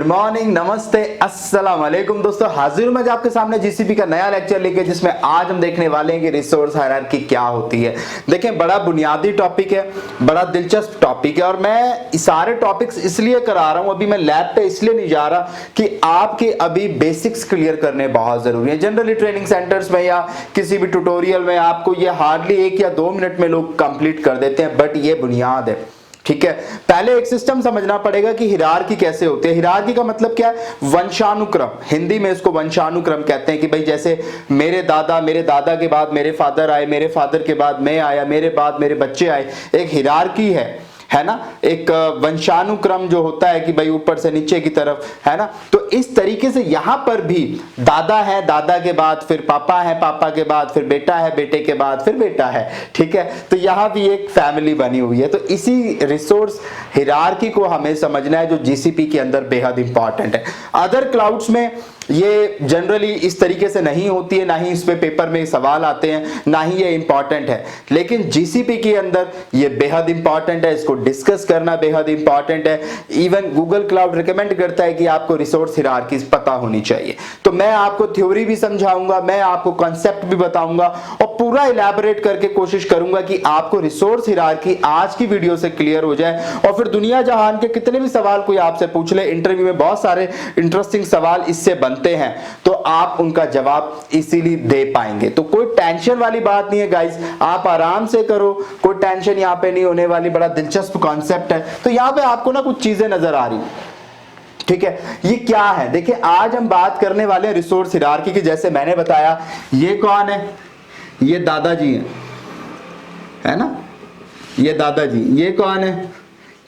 Morning, नमस्ते, अस्सलाम वालेकुम दोस्तों। हाजिर हूं मैं आपके सामने जीसीपी का नया लेक्चर लेके, जिसमें आज हम देखने वाले हैं कि रिसोर्स हायरार्की क्या होती है। देखें, बड़ा बुनियादी टॉपिक है, बड़ा दिलचस्प टॉपिक है और मैं सारे टॉपिक्स इसलिए करा रहा हूं, अभी मैं लैब पे इसलिए नहीं जा रहा कि आपके अभी बेसिक्स क्लियर करने बहुत जरूरी है। जनरली ट्रेनिंग सेंटर्स में या किसी भी ट्यूटोरियल में आपको ये हार्डली 1 या 2 मिनट में लोग कंप्लीट कर देते हैं, बट ये बुनियाद है। ठीक है, पहले एक सिस्टम समझना पड़ेगा कि हिरार्की कैसे होती है। हिरार्की का मतलब क्या है? वंशानुक्रम। हिंदी में इसको वंशानुक्रम कहते हैं कि भाई जैसे मेरे दादा के बाद मेरे फादर आए, मेरे फादर के बाद मैं आया, मेरे बाद मेरे बच्चे आए। एक हिरार्की है ना, एक वंशानुक्रम जो होता है कि भाई ऊपर से नीचे की तरफ, है ना। तो इस तरीके से यहां पर भी दादा है, दादा के बाद फिर पापा है, पापा के बाद फिर बेटा है, बेटे के बाद फिर बेटा है। ठीक है, तो यहां भी एक फैमिली बनी हुई है। तो इसी रिसोर्स हिरार्की को हमें समझना है, जो जीसीपी के अंदर बेहद इंपॉर्टेंट है। अदर क्लाउड्स में ये जनरली इस तरीके से नहीं होती है, ना ही इस पे पेपर में सवाल आते हैं, ना ही ये इंपॉर्टेंट है। लेकिन जीसीपी के अंदर ये बेहद इंपॉर्टेंट है, इसको डिस्कस करना बेहद इंपॉर्टेंट है। इवन गूगल क्लाउड रिकमेंड करता है कि आपको रिसोर्स हिरार्की पता होनी चाहिए। तो मैं आपको थ्योरी भी समझाऊंगा, मैं आपको कॉन्सेप्ट भी बताऊंगा और पूरा इलैबोरेट करके कोशिश करूंगा कि आपको रिसोर्स हिरार्की आज की वीडियो से क्लियर हो जाए। और फिर दुनिया जहान के कितने भी सवाल कोई आपसे पूछ ले, इंटरव्यू में बहुत सारे इंटरेस्टिंग सवाल इससे बनते हैं, तो आप उनका जवाब इजीली दे पाएंगे। तो कोई टेंशन वाली बात नहीं है गाइस, आप आराम से करो, कोई टेंशन यहां पे नहीं होने वाली। बड़ा दिलचस्प कॉन्सेप्ट है। तो यहां पे आपको ना कुछ चीजें नजर आ रही, ठीक है। ये क्या है? देखिए, आज हम बात करने वाले हैं रिसोर्स हिरार्की की। जैसे मैंने बताया, ये कौन है? ये दादाजी है ना, ये दादाजी। ये कौन है?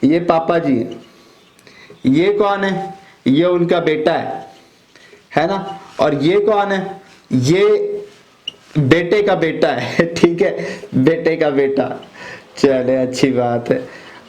ये पापा जी है। ये कौन है? ये उनका बेटा है ना। और ये कौन है? ये बेटे का बेटा है। ठीक है, बेटे का बेटा। चले, अच्छी बात है।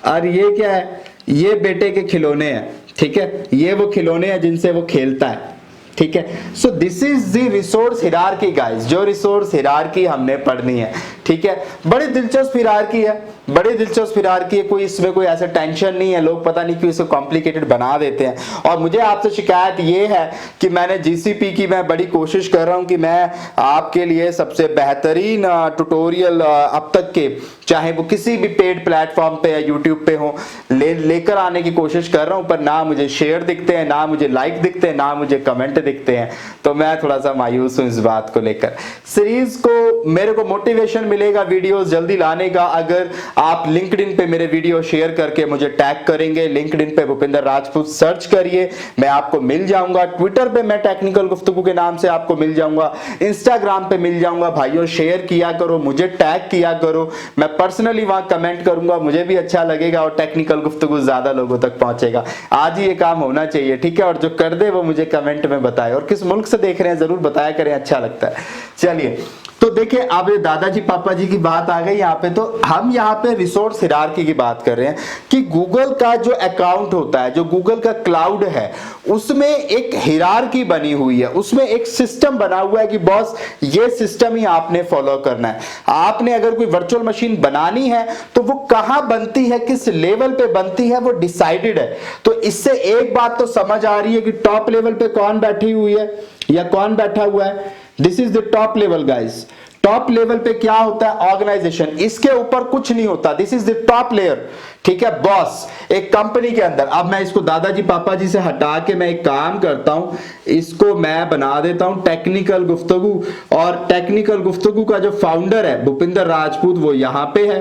और ये क्या है? ये बेटे के खिलौने हैं। ठीक है, ये वो खिलौने हैं जिनसे वो खेलता है। ठीक है, so this is the resource hierarchy guys, जो रिसोर्स हिरार्की हमने पढ़नी है। ठीक है, बड़ी दिलचस्प हिरार्की है, बड़ी दिलचस्प हिरार्की है। कोई इसमें कोई ऐसा टेंशन नहीं है। लोग पता नहीं क्यों इसको कॉम्प्लिकेटेड बना देते हैं। और मुझे आपसे शिकायत ये है कि मैंने जीसीपी की मैं बड़ी कोशिश कर रहा हूं कि मैं आपके लिए सबसे बेहतरीन ट्यूटोरियल अब तक के, चाहे वो किसी भी पेड प्लेटफॉर्म पे या यूट्यूब पे हो, लेकर आने की कोशिश कर रहा हूं। पर ना मुझे शेयर दिखते हैं, ना मुझे लाइक दिखते हैं, ना मुझे कमेंट दिखते हैं। तो मैं थोड़ा सा मायूस हूं इस बात को लेकर। सीरीज को मेरे को मोटिवेशन मिलेगा वीडियोस जल्दी लाने का, अगर आप लिंक्डइन पे मेरे वीडियो शेयर करके मुझे टैग करेंगे। लिंक्डइन पे भूपिंदर राजपूत सर्च करिए, मैं आपको मिल जाऊंगा। ट्विटर पे मैं टेक्निकल गुफ्तगू के नाम से आपको मिल जाऊंगा। इंस्टाग्राम पे मिल जाऊंगा। भाइयों, शेयर किया करो, मुझे टैग किया करो, मैं पर्सनली वहां कमेंट करूंगा, मुझे भी अच्छा लगेगा और टेक्निकल गुफ्तगू ज्यादा लोगों तक पहुंचेगा। आज ही ये काम होना चाहिए, ठीक है। और जो कर दे वो मुझे कमेंट में बताए, और किस मुल्क से देख रहे हैं जरूर बताया करें, अच्छा लगता है। चलिए, तो देखिए, अब दादाजी पापा जी की बात आ गई यहाँ पे। तो हम यहाँ पे रिसोर्स हिरार्की की बात कर रहे हैं कि गूगल का जो अकाउंट होता है, जो गूगल का क्लाउड है, उसमें एक हिरार्की बनी हुई है, उसमें एक सिस्टम बना हुआ है कि बॉस ये सिस्टम ही आपने फॉलो करना है। आपने अगर कोई वर्चुअल मशीन बनानी है तो वो कहां बनती है, किस लेवल पे बनती है, वो डिसाइडेड है। तो इससे एक बात तो समझ आ रही है कि टॉप लेवल पे कौन बैठी हुई है या कौन बैठा हुआ है। This is the top level guys. Top level पे क्या होता है? ऑर्गेनाइजेशन। इसके ऊपर कुछ नहीं होता। This is the top layer. ठीक है, बॉस एक कंपनी के अंदर। अब मैं इसको दादाजी पापा जी से हटा के मैं एक काम करता हूं, इसको मैं बना देता हूं टेक्निकल गुफ्तगू। और टेक्निकल गुफ्तगू का जो फाउंडर है भूपिंदर राजपूत, वो यहां पे है।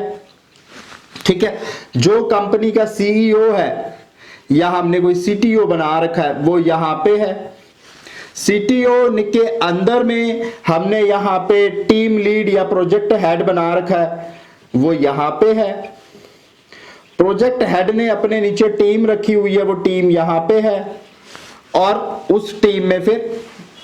ठीक है, जो कंपनी का सीईओ है, या हमने कोई सीटीओ बना रखा है, वो यहां पे है। सीटीओ के अंदर में हमने यहां पे टीम लीड या प्रोजेक्ट हेड बना रखा है, वो यहां पे है। प्रोजेक्ट हेड ने अपने नीचे टीम रखी हुई है, वो टीम यहां पे है। और उस टीम में फिर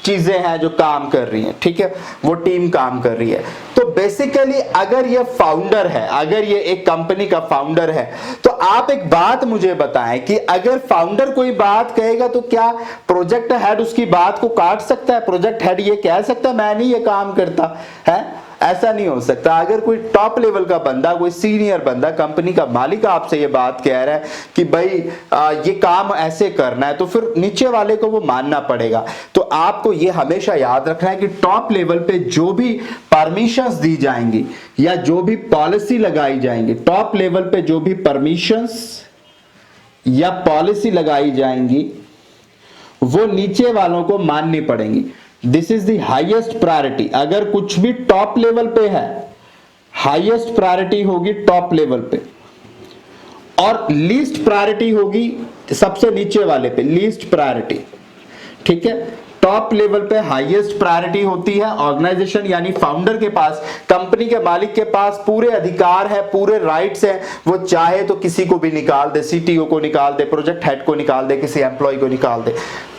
चीजें हैं जो काम कर रही हैं। ठीक है, वो टीम काम कर रही है। तो बेसिकली अगर ये फाउंडर है, अगर ये एक कंपनी का फाउंडर है, तो आप एक बात मुझे बताएं कि अगर फाउंडर कोई बात कहेगा तो क्या प्रोजेक्ट हेड उसकी बात को काट सकता है? प्रोजेक्ट हेड ये कह सकता है मैं नहीं ये काम करता है? ऐसा नहीं हो सकता। अगर कोई टॉप लेवल का बंदा, कोई सीनियर बंदा, कंपनी का मालिक आपसे ये बात कह रहा है कि भाई ये काम ऐसे करना है, तो फिर नीचे वाले को वो मानना पड़ेगा। तो आपको ये हमेशा याद रखना है कि टॉप लेवल पे जो भी परमिशंस दी जाएंगी या जो भी पॉलिसी लगाई जाएंगी, टॉप लेवल पे जो भी परमिशंस या पॉलिसी लगाई जाएंगी वो नीचे वालों को माननी पड़ेंगी। This is the highest priority. अगर कुछ भी टॉप लेवल पे है, हाईएस्ट प्रायोरिटी होगी टॉप लेवल पे, और लीस्ट प्रायोरिटी होगी सबसे नीचे वाले पे, लीस्ट प्रायोरिटी। ठीक है, टॉप लेवल पे हाईएस्ट प्रायोरिटी होती है ऑर्गेनाइजेशन यानी फाउंडर के पास, कंपनी के मालिक के पास पूरे अधिकार है, पूरे राइट्स हैं। वो चाहे तो किसी को भी निकाल दे, सीटीओ को निकाल दे, प्रोजेक्ट हेड को निकाल दे, किसी एम्प्लॉय को निकाल दे।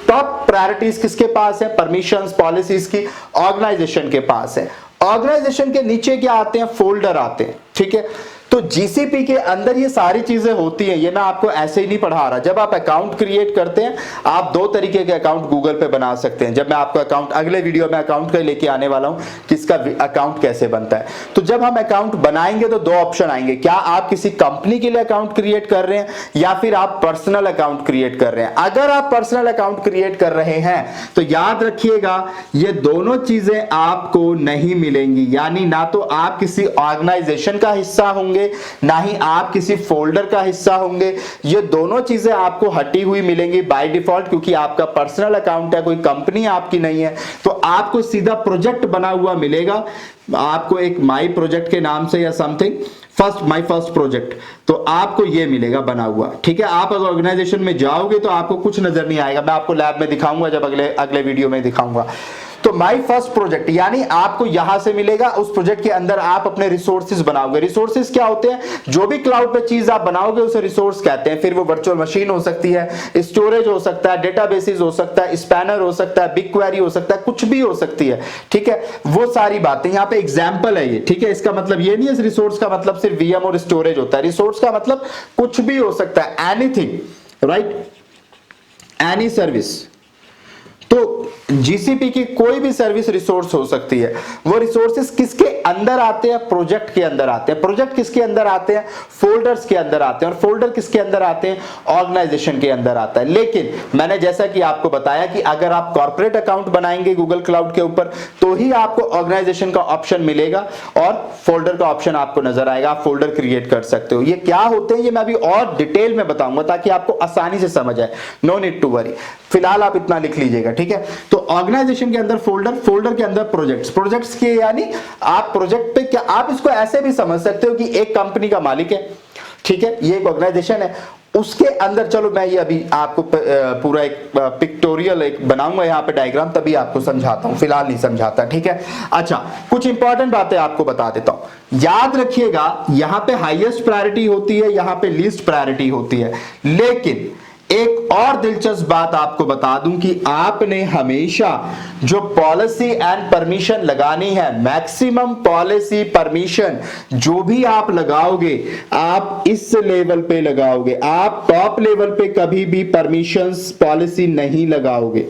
टॉप प्रायोरिटीज किसके पास है? परमिशंस, पॉलिसीज की ऑर्गेनाइजेशन के पास है। ऑर्गेनाइजेशन के नीचे क्या आते हैं? फोल्डर आते हैं। ठीक है, तो जीसीपी के अंदर ये सारी चीजें होती हैं। ये मैं आपको ऐसे ही नहीं पढ़ा रहा। जब आप अकाउंट क्रिएट करते हैं, आप दो तरीके के अकाउंट गूगल पे बना सकते हैं। जब मैं आपका अकाउंट, अगले वीडियो में अकाउंट का लेके आने वाला हूं कि इसका अकाउंट कैसे बनता है। तो जब हम अकाउंट बनाएंगे तो दो ऑप्शन आएंगे, क्या आप किसी कंपनी के लिए अकाउंट क्रिएट कर रहे हैं या फिर आप पर्सनल अकाउंट क्रिएट कर रहे हैं। अगर आप पर्सनल अकाउंट क्रिएट कर रहे हैं तो याद रखिएगा ये दोनों चीजें आपको नहीं मिलेंगी। यानी ना तो आप किसी ऑर्गेनाइजेशन का हिस्सा होंगे, ना ही आप किसी फोल्डर का हिस्सा होंगे। ये दोनों चीजें आपको हटी हुई मिलेंगी बाय डिफॉल्ट, क्योंकि आपका पर्सनल अकाउंट है, कोई कंपनी आपकी नहीं है। तो आपको सीधा प्रोजेक्ट बना हुआ मिलेगा, आपको एक माई प्रोजेक्ट के नाम से या समथिंग, माई फर्स्ट प्रोजेक्ट, तो आपको ये मिलेगा बना हुआ। ठीक है, आप अगर ऑर्गेनाइजेशन में जाओगे तो आपको कुछ नजर नहीं आएगा। मैं आपको लैब में दिखाऊंगा, जब अगले वीडियो में दिखाऊंगा। तो माई फर्स्ट प्रोजेक्ट यानी आपको यहां से मिलेगा। उस प्रोजेक्ट के अंदर आप अपने रिसोर्सेज बनाओगे। रिसोर्सेज क्या होते हैं? जो भी क्लाउड पे चीज आप बनाओगे उसे रिसोर्स कहते हैं। फिर वो वर्चुअल मशीन हो सकती है, स्टोरेज हो सकता है, डेटाबेसेस हो सकता है, स्पैनर हो सकता है, बिग क्वेरी हो सकता है, कुछ भी हो सकती है। ठीक है, वो सारी बातें यहां पे एग्जांपल है ये। ठीक है, इसका मतलब ये नहीं है रिसोर्स का मतलब सिर्फ वीएम और स्टोरेज होता है। रिसोर्स का मतलब कुछ भी हो सकता है, एनीथिंग, राइट, एनी सर्विस। तो जीसीपी की कोई भी सर्विस रिसोर्स हो सकती है। वो रिसोर्सेस किसके अंदर आते हैं? प्रोजेक्ट के अंदर आते हैं। प्रोजेक्ट किसके अंदर आते हैं? फोल्डर्स के अंदर आते हैं। और फोल्डर किसके अंदर आते हैं? ऑर्गेनाइजेशन के अंदर आता है। लेकिन मैंने जैसा कि आपको बताया कि अगर आप कॉर्पोरेट अकाउंट बनाएंगे गूगल क्लाउड के ऊपर तो ही आपको ऑर्गेनाइजेशन का ऑप्शन मिलेगा और फोल्डर का ऑप्शन आपको नजर आएगा। आप फोल्डर क्रिएट कर सकते हो। ये क्या होते हैं ये मैं अभी और डिटेल में बताऊंगा ताकि आपको आसानी से समझ आए। नो नीड टू वरी, फिलहाल आप इतना लिख लीजिएगा। ठीक है, तो ऑर्गेनाइजेशन के अंदर फोल्डर, फोल्डर के अंदर प्रोजेक्ट्स, प्रोजेक्ट्स के यानी आप प्रोजेक्ट पे क्या, आप इसको ऐसे भी समझ सकते हो कि एक कंपनी का मालिक है। ठीक है, ये एक ऑर्गेनाइजेशन है, उसके अंदर, चलो मैं ये अभी आपको पूरा एक पिक्टोरियल एक बनाऊंगा यहाँ पे डायग्राम, तभी आपको समझाता हूँ, फिलहाल नहीं समझाता। ठीक है, अच्छा कुछ इंपॉर्टेंट बातें आपको बता देता हूं। याद रखिएगा यहाँ पे हाईएस्ट प्रायोरिटी होती है, यहाँ पे लीस्ट प्रायोरिटी होती है। लेकिन एक और दिलचस्प बात आपको बता दूं कि आपने हमेशा जो पॉलिसी एंड परमिशन लगानी है, मैक्सिमम पॉलिसी परमिशन जो भी आप लगाओगे आप इस लेवल पे लगाओगे। आप टॉप लेवल पे कभी भी परमिशंस पॉलिसी नहीं लगाओगे।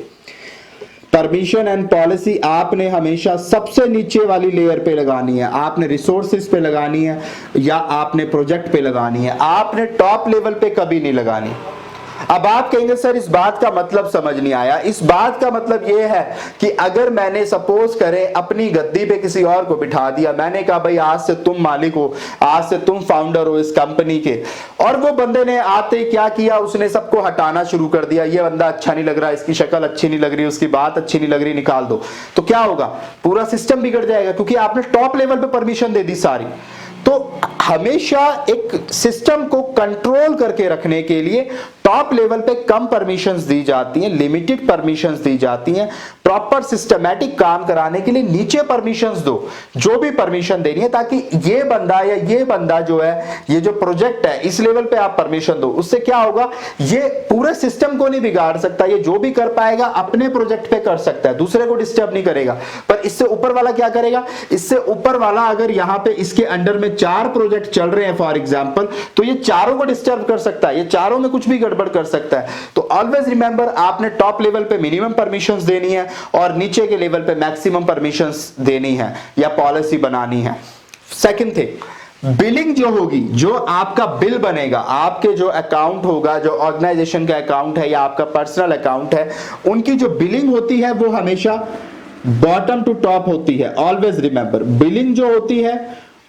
परमिशन एंड पॉलिसी आपने हमेशा सबसे नीचे वाली लेयर पे लगानी है। आपने रिसोर्सेज पे लगानी है या आपने प्रोजेक्ट पे लगानी है। आपने टॉप लेवल पे कभी नहीं लगानी। अब आप कहेंगे सर इस बात का मतलब समझ नहीं आया। इस बात का मतलब यह है कि अगर मैंने सपोज करें अपनी गद्दी पे किसी और को बिठा दिया, मैंने कहा भाई आज से तुम मालिक हो, आज से तुम फाउंडर हो इस कंपनी के, और वो बंदे ने आते ही क्या किया, उसने सबको हटाना शुरू कर दिया। ये बंदा अच्छा नहीं लग रहा, इसकी शक्ल अच्छी नहीं लग रही, उसकी बात अच्छी नहीं लग रही, निकाल दो। तो क्या होगा? पूरा सिस्टम बिगड़ जाएगा, क्योंकि आपने टॉप लेवल पे परमिशन दे दी सारी। तो हमेशा एक सिस्टम को कंट्रोल करके रखने के लिए टॉप लेवल पे कम परमिशंस दी जाती हैं, लिमिटेड परमिशंस दी जाती हैं। प्रॉपर सिस्टमैटिक काम कराने के लिए नीचे परमिशंस दो, जो भी परमिशन देनी है, ताकि ये बंदा या ये बंदा जो है, ये जो प्रोजेक्ट है, इस लेवल पे आप परमिशन दो। उससे क्या होगा, ये पूरे सिस्टम को नहीं बिगाड़ सकता। ये जो भी कर पाएगा अपने प्रोजेक्ट पे कर सकता है, दूसरे को डिस्टर्ब नहीं करेगा। पर इससे ऊपर वाला क्या करेगा? इससे ऊपर वाला अगर यहां पे इसके अंडर में में 4 प्रोजेक्ट चल रहे हैं फॉर एग्जांपल, तो ये चारों को डिस्टर्ब कर सकता है, ये चारों में कुछ भी गड़बड़ कर सकता है। तो ऑलवेज रिमेंबर, आपने टॉप लेवल पे मिनिमम परमिशंस देनी है और नीचे के लेवल पे मैक्सिमम परमिशंस देनी है या पॉलिसी बनानी है। सेकंड थिंग, बिलिंग जो होगी, जो आपका बिल बनेगा, आपके जो अकाउंट होगा, जो ऑर्गेनाइजेशन का अकाउंट है या आपका पर्सनल अकाउंट है, उनकी जो बिलिंग होती है वो हमेशा बॉटम टू टॉप होती है। ऑलवेज रिमेंबर, बिलिंग जो होती है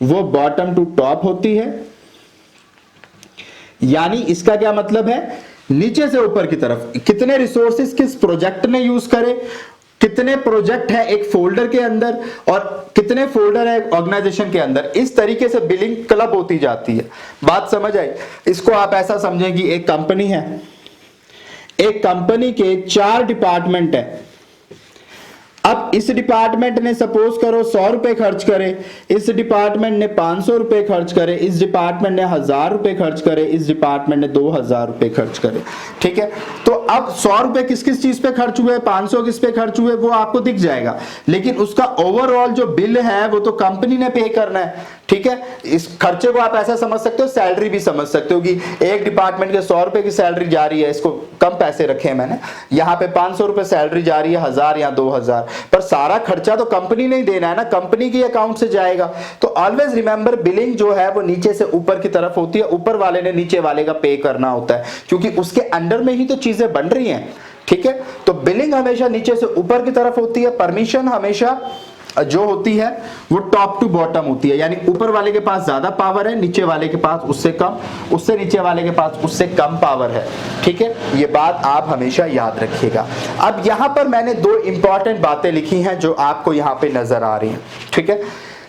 वो बॉटम टू टॉप होती है। यानी इसका क्या मतलब है, नीचे से ऊपर की तरफ कितने रिसोर्सेज किस प्रोजेक्ट ने यूज करे, कितने प्रोजेक्ट है एक फोल्डर के अंदर और कितने फोल्डर है ऑर्गेनाइजेशन के अंदर, इस तरीके से बिलिंग क्लब होती जाती है। बात समझ आई? इसको आप ऐसा समझें कि एक कंपनी है, एक कंपनी के 4 डिपार्टमेंट है। अब इस डिपार्टमेंट ने सपोज करो 100 रुपए खर्च करे, इस डिपार्टमेंट ने 500 रुपए खर्च करे, इस डिपार्टमेंट ने 1000 रुपए खर्च करे, इस डिपार्टमेंट ने 2000 रुपए खर्च करे। ठीक है, तो अब 100 रुपए किस किस चीज पे खर्च हुए, 500 किस पे खर्च हुए, वो आपको दिख जाएगा, लेकिन उसका ओवरऑल जो बिल है वो तो कंपनी ने पे करना है। ठीक है, इस खर्चे को आप ऐसा समझ सकते हो, सैलरी भी समझ सकते हो कि एक डिपार्टमेंट के 100 रुपए की सैलरी जा रही है, इसको कम पैसे रखे हैं मैंने, यहाँ पे 500 रुपए सैलरी जा रही है, 1000 या 2000, पर सारा खर्चा तो कंपनी ने ही देना है ना, कंपनी के अकाउंट से जाएगा। तो ऑलवेज रिमेंबर, बिलिंग जो है वो नीचे से ऊपर की तरफ होती है, ऊपर वाले ने नीचे वाले का पे करना होता है, क्योंकि उसके अंडर में ही तो चीजें बन रही हैं। ठीक है, तो बिलिंग हमेशा नीचे से ऊपर की तरफ होती है, परमिशन हमेशा जो होती है वो टॉप टू बॉटम होती है, यानी ऊपर वाले के पास ज्यादा पावर है, नीचे वाले के पास उससे कम, उससे नीचे वाले के पास उससे कम पावर है। ठीक है, ये बात आप हमेशा याद रखिएगा। अब यहां पर मैंने 2 इंपॉर्टेंट बातें लिखी हैं जो आपको यहां पे नजर आ रही हैं। ठीक है,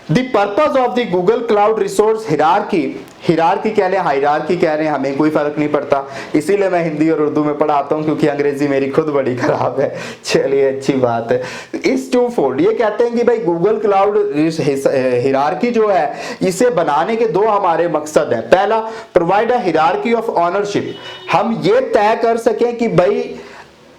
the purpose of the Google cloud resource hierarchy कह लें, हायरार्की कह रहे हैं, हमें कोई फर्क नहीं पड़ता, इसीलिए मैं हिंदी और उर्दू में पढ़ाता हूं, क्योंकि अंग्रेजी मेरी खुद बड़ी खराब है। चलिए, अच्छी बात है। इस 2 फोल्ड, ये कहते हैं कि भाई गूगल क्लाउड हिरार्की जो है, इसे बनाने के 2 हमारे मकसद हैं। पहला, provide a hierarchy of ownership, हम ये तय कर सकें कि भाई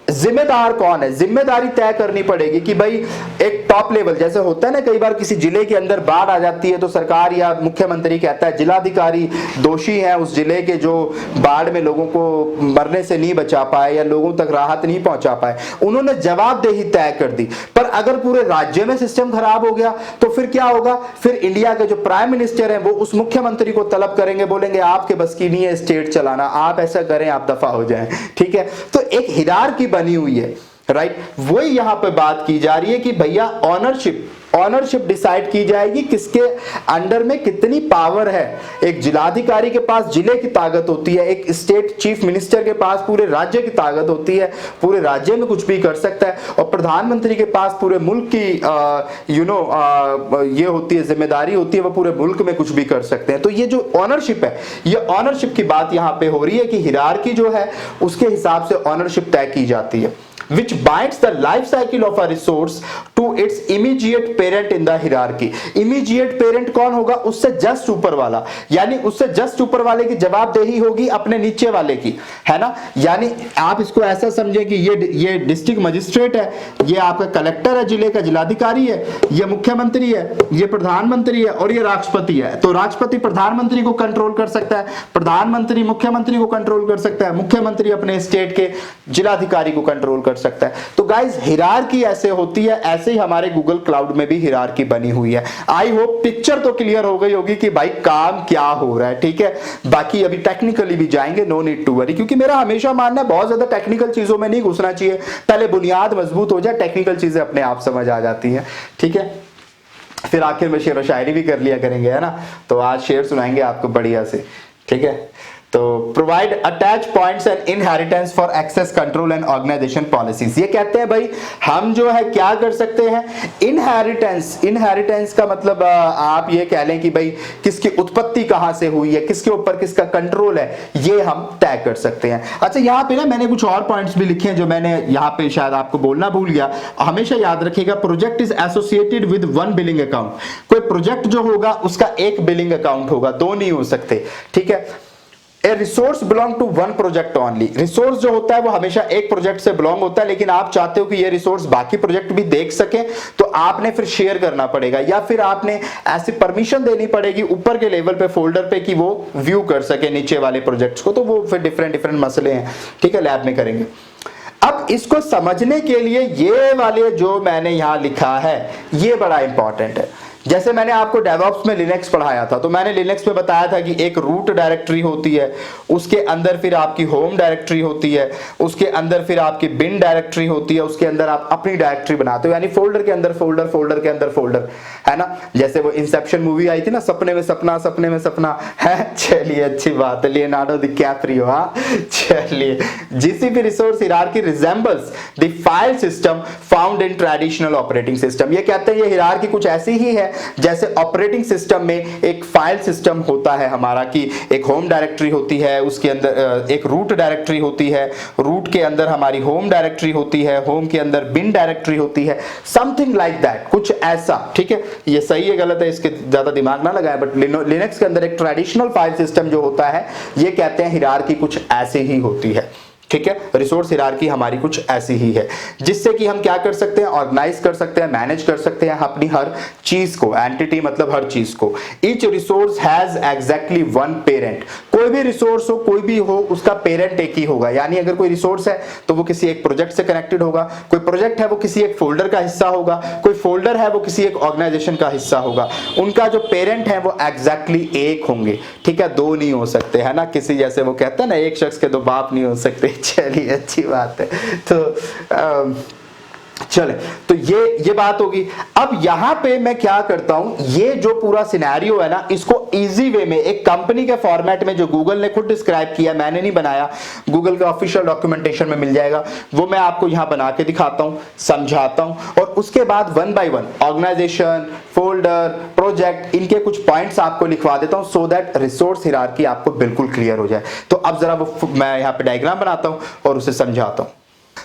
जिम्मेदार कौन है, जिम्मेदारी तय करनी पड़ेगी कि भाई एक टॉप लेवल, जैसे होता है ना कई बार किसी जिले के अंदर बाढ़ आ जाती है तो सरकार या मुख्यमंत्री कहता है जिलाधिकारी दोषी है उस जिले के, जो बाढ़ में लोगों को मरने से नहीं बचा पाए या लोगों तक राहत नहीं पहुंचा पाए, उन्होंने जवाबदेही तय कर दी। पर अगर पूरे राज्य में सिस्टम खराब हो गया तो फिर क्या होगा, फिर इंडिया के जो प्राइम मिनिस्टर है वो उस मुख्यमंत्री को तलब करेंगे, बोलेंगे आपके बस की नहीं है स्टेट चलाना, आप ऐसा करें, आप दफा हो जाएं। ठीक है, तो एक हिरार्की बनी हुई है, राइट। वही यहां पे बात की जा रही है कि भैया ऑनरशिप डिसाइड की जाएगी, किसके अंडर में कितनी पावर है। एक जिलाधिकारी के पास जिले की ताकत होती है, एक स्टेट चीफ मिनिस्टर के पास पूरे राज्य की ताकत होती है, पूरे राज्य में कुछ भी कर सकता है, और प्रधानमंत्री के पास पूरे मुल्क की ये होती है, जिम्मेदारी होती है, वो पूरे मुल्क में कुछ भी कर सकते हैं। तो ये जो ऑनरशिप है, ये ऑनरशिप की बात यहां पे हो रही है कि हिरार्की जो है उसके हिसाब से ऑनरशिप तय की जाती है, which binds the life cycle of a resource to its immediate parent in the hierarchy। immediate parent कौन होगा, उससे जस्ट ऊपर वाला, यानी उससे जस्ट ऊपर वाले की जवाबदेही होगी अपने नीचे वाले की, है ना। यानी आप इसको ऐसा समझे कि ये डिस्ट्रिक्ट मजिस्ट्रेट है, ये आपका कलेक्टर है, जिले का जिलाधिकारी है, ये मुख्यमंत्री है, ये प्रधानमंत्री है और ये राष्ट्रपति है। तो राष्ट्रपति प्रधानमंत्री को कंट्रोल कर सकता है, प्रधानमंत्री मुख्यमंत्री को कंट्रोल कर सकता है, मुख्यमंत्री अपने स्टेट के जिलाधिकारी को कंट्रोल कर सकता है। तो गाइस, हिरार्की ऐसे होती है, ऐसे ही हमारे गूगल क्लाउड में भी हिरार्की बनी हुई है। आई होप पिक्चर तो क्लियर हो गई होगी कि भाई काम क्या हो रहा है। ठीक है, बाकी अभी टेक्निकली भी जाएंगे, नो नीड टू वरी, क्योंकि मेरा हमेशा मानना है बहुत ज्यादा टेक्निकल चीजों में नहीं घुसना चाहिए, पहले बुनियाद मजबूत हो जाए, टेक्निकल चीजें अपने आप समझ आ जाती है। ठीक है, फिर आखिर में शेर व शायरी भी कर लिया करेंगे, है ना। तो आज शेर सुनाएंगे आपको बढ़िया से। ठीक है, तो provide attach points and inheritance for access control and organization policies. ये कहते हैं भाई हम जो है क्या कर सकते हैं, इनहेरिटेंस का मतलब आप ये कह लें कि भाई किसकी उत्पत्ति कहां से हुई है, किसके ऊपर किसका कंट्रोल है, ये हम तय कर सकते हैं। अच्छा, यहाँ पे ना मैंने कुछ और पॉइंट्स भी लिखे हैं जो मैंने यहाँ पे शायद आपको बोलना भूल गया। हमेशा याद रखिएगा, project is associated with 1 billing account. कोई प्रोजेक्ट जो होगा उसका एक बिलिंग अकाउंट होगा, 2 नहीं हो सकते। ठीक है, a resource belong to one project only. Resource जो होता है वो हमेशा एक प्रोजेक्ट से बिलोंग होता है, लेकिन आप चाहते हो कि ये रिसोर्स बाकी प्रोजेक्ट भी देख सके, तो आपने फिर शेयर करना पड़ेगा या फिर आपने ऐसी परमिशन देनी पड़ेगी ऊपर के लेवल पे फोल्डर पे कि वो व्यू कर सके नीचे वाले प्रोजेक्ट्स को। तो वो फिर डिफरेंट मसले हैं, ठीक है, लैब में करेंगे। अब इसको समझने के लिए ये वाले जो मैंने यहां लिखा है ये बड़ा इंपॉर्टेंट है। जैसे मैंने आपको डेवऑप्स में लिनक्स पढ़ाया था, तो मैंने लिनक्स में बताया था कि एक रूट डायरेक्टरी होती है, उसके अंदर फिर आपकी होम डायरेक्टरी होती है, उसके अंदर फिर आपकी बिन डायरेक्टरी होती है, उसके अंदर आप अपनी डायरेक्टरी बनाते हो, यानी फोल्डर के अंदर फोल्डर, फोल्डर के अंदर फोल्डर, है ना। जैसे वो इंसेप्शन मूवी आई थी ना, सपने में सपना, सपने में सपना है। चलिए अच्छी बात है, लियोनार्डो डिकैप्रियो। हाँ चलिए, GCP resource hierarchy resembles the file system found in traditional operating system. ये कहते हैं ये हायरार्की कुछ ऐसी ही है जैसे ऑपरेटिंग सिस्टम में एक फाइल सिस्टम होता है हमारा, कि एक होम डायरेक्टरी होती है, उसके अंदर एक रूट डायरेक्टरी होती है, रूट के अंदर हमारी होम डायरेक्टरी होती है, होम के अंदर बिन डायरेक्टरी होती है, समथिंग लाइक दैट, कुछ ऐसा, ठीक है। ये सही है गलत है इसके ज्यादा दिमाग ना लगाए, बट लिनक्स के अंदर एक ट्रेडिशनल फाइल सिस्टम जो होता है ये कहते हैं हायरार्की कुछ ऐसे ही होती है, ठीक है। रिसोर्स हायरार्की हमारी कुछ ऐसी ही है, जिससे कि हम क्या कर सकते हैं, ऑर्गेनाइज कर सकते हैं, मैनेज कर सकते हैं अपनी हर चीज को। एंटिटी मतलब हर चीज को। Each resource has exactly one parent. कोई भी रिसोर्स हो, कोई भी हो, उसका पेरेंट एक ही होगा। यानी अगर कोई रिसोर्स है तो वो किसी एक प्रोजेक्ट से कनेक्टेड होगा, कोई प्रोजेक्ट है वो किसी एक फोल्डर का हिस्सा होगा, कोई फोल्डर है वो किसी एक ऑर्गेनाइजेशन का हिस्सा होगा। उनका जो पेरेंट है वो एग्जैक्टली एक होंगे, ठीक है, दो नहीं हो सकते, है ना। किसी जैसे वो कहते हैं ना, एक शख्स के दो बाप नहीं हो सकते। चलिए अच्छी बात है। तो चले, तो ये बात होगी। अब यहां पे मैं क्या करता हूं, ये जो पूरा सिनेरियो है ना, इसको इजी वे में एक कंपनी के फॉर्मेट में, जो गूगल ने खुद डिस्क्राइब किया, मैंने नहीं बनाया, गूगल का ऑफिशियल डॉक्यूमेंटेशन में मिल जाएगा, वो मैं आपको यहां बना के दिखाता हूं, समझाता हूं, और उसके बाद one by one organization, folder, project, इनके कुछ पॉइंट्स आपको लिखवा देता हूं, सो दैट रिसोर्स हायरार्की आपको बिल्कुल क्लियर हो जाए। तो अब जरा वो मैं यहां पे डायग्राम बनाता हूं और उसे समझाता हूं।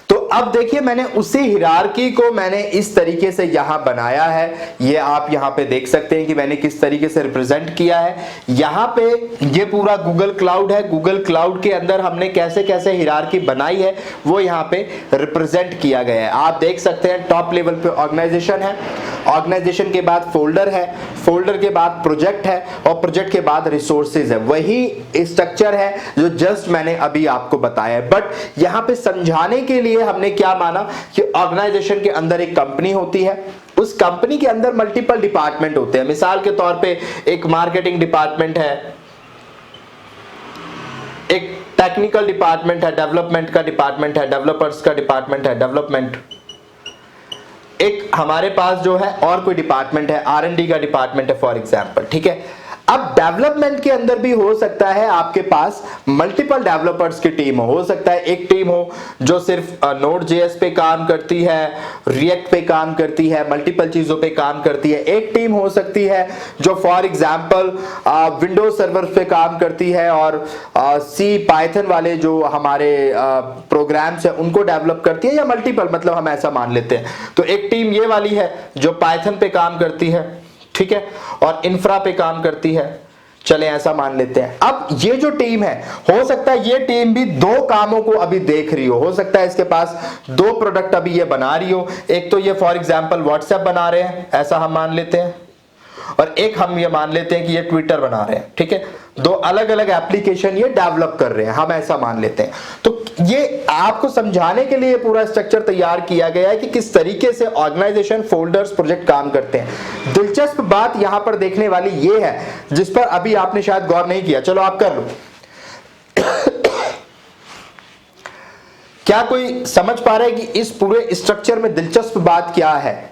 तो अब देखिए, मैंने उसी हायरार्की को मैंने इस तरीके से यहां बनाया है। ये आप यहां पे देख सकते हैं कि मैंने किस तरीके से रिप्रेजेंट किया है। यहां पे ये पूरा गूगल क्लाउड है, गूगल क्लाउड के अंदर हमने कैसे कैसे हायरार्की बनाई है वो यहां पे रिप्रेजेंट किया गया है। आप देख सकते हैं टॉप लेवल पे ऑर्गेनाइजेशन है, ऑर्गेनाइजेशन के बाद फोल्डर है, फोल्डर के बाद प्रोजेक्ट है, और प्रोजेक्ट के बाद रिसोर्सेज है। वही स्ट्रक्चर है जो जस्ट मैंने अभी आपको बताया है। बट यहां पे समझाने के लिए हमने क्या माना कि ऑर्गेनाइजेशन के अंदर एक कंपनी होती है, उस कंपनी के अंदर मल्टीपल डिपार्टमेंट होते हैं। मिसाल के तौर पे एक मार्केटिंग डिपार्टमेंट है, एक टेक्निकल डिपार्टमेंट है, डेवलपमेंट का डिपार्टमेंट है, डेवलपर्स का डिपार्टमेंट है, डेवलपमेंट, एक हमारे पास जो है और कोई डिपार्टमेंट है, R&D का डिपार्टमेंट है फॉर एग्जांपल, ठीक है। अब डेवलपमेंट के अंदर भी हो सकता है आपके पास मल्टीपल डेवलपर्स की टीम हो सकता है एक टीम हो जो सिर्फ Node.js पे काम करती है, रिएक्ट पे काम करती है, मल्टीपल चीजों पे काम करती है। एक टीम हो सकती है जो फॉर एग्जांपल विंडोज सर्वर पे काम करती है और सी पाइथन वाले जो हमारे प्रोग्राम्स है उनको डेवलप करती है, या मल्टीपल, मतलब हम ऐसा मान लेते हैं। तो एक टीम ये वाली है जो पाइथन पे काम करती है, ठीक है, और इंफ्रा पे काम करती है, चले ऐसा मान लेते हैं। अब ये जो टीम है, हो सकता है ये टीम भी दो कामों को अभी देख रही हो सकता है इसके पास दो प्रोडक्ट अभी ये बना रही हो। एक तो ये फॉर एग्जांपल व्हाट्सएप बना रहे हैं, ऐसा हम मान लेते हैं, और एक हम ये मान लेते हैं कि ये ट्विटर बना रहे हैं, ठीक है। दो अलग अलग एप्लीकेशन ये डेवलप कर रहे हैं, हम ऐसा मान लेते हैं। तो ये आपको समझाने के लिए पूरा स्ट्रक्चर तैयार किया गया है कि किस तरीके से ऑर्गेनाइजेशन, फोल्डर्स, प्रोजेक्ट काम करते हैं। दिलचस्प बात यहां पर देखने वाली ये है जिस पर अभी आपने शायद गौर नहीं किया, चलो आप कर लो। क्या कोई समझ पा रहा है कि इस पूरे स्ट्रक्चर में दिलचस्प बात क्या है?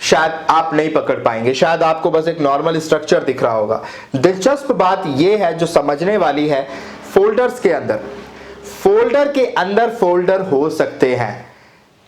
शायद आप नहीं पकड़ पाएंगे, शायद आपको बस एक नॉर्मल स्ट्रक्चर दिख रहा होगा। दिलचस्प बात यह है जो समझने वाली है, फोल्डर्स के अंदर, फोल्डर के अंदर फोल्डर हो सकते हैं,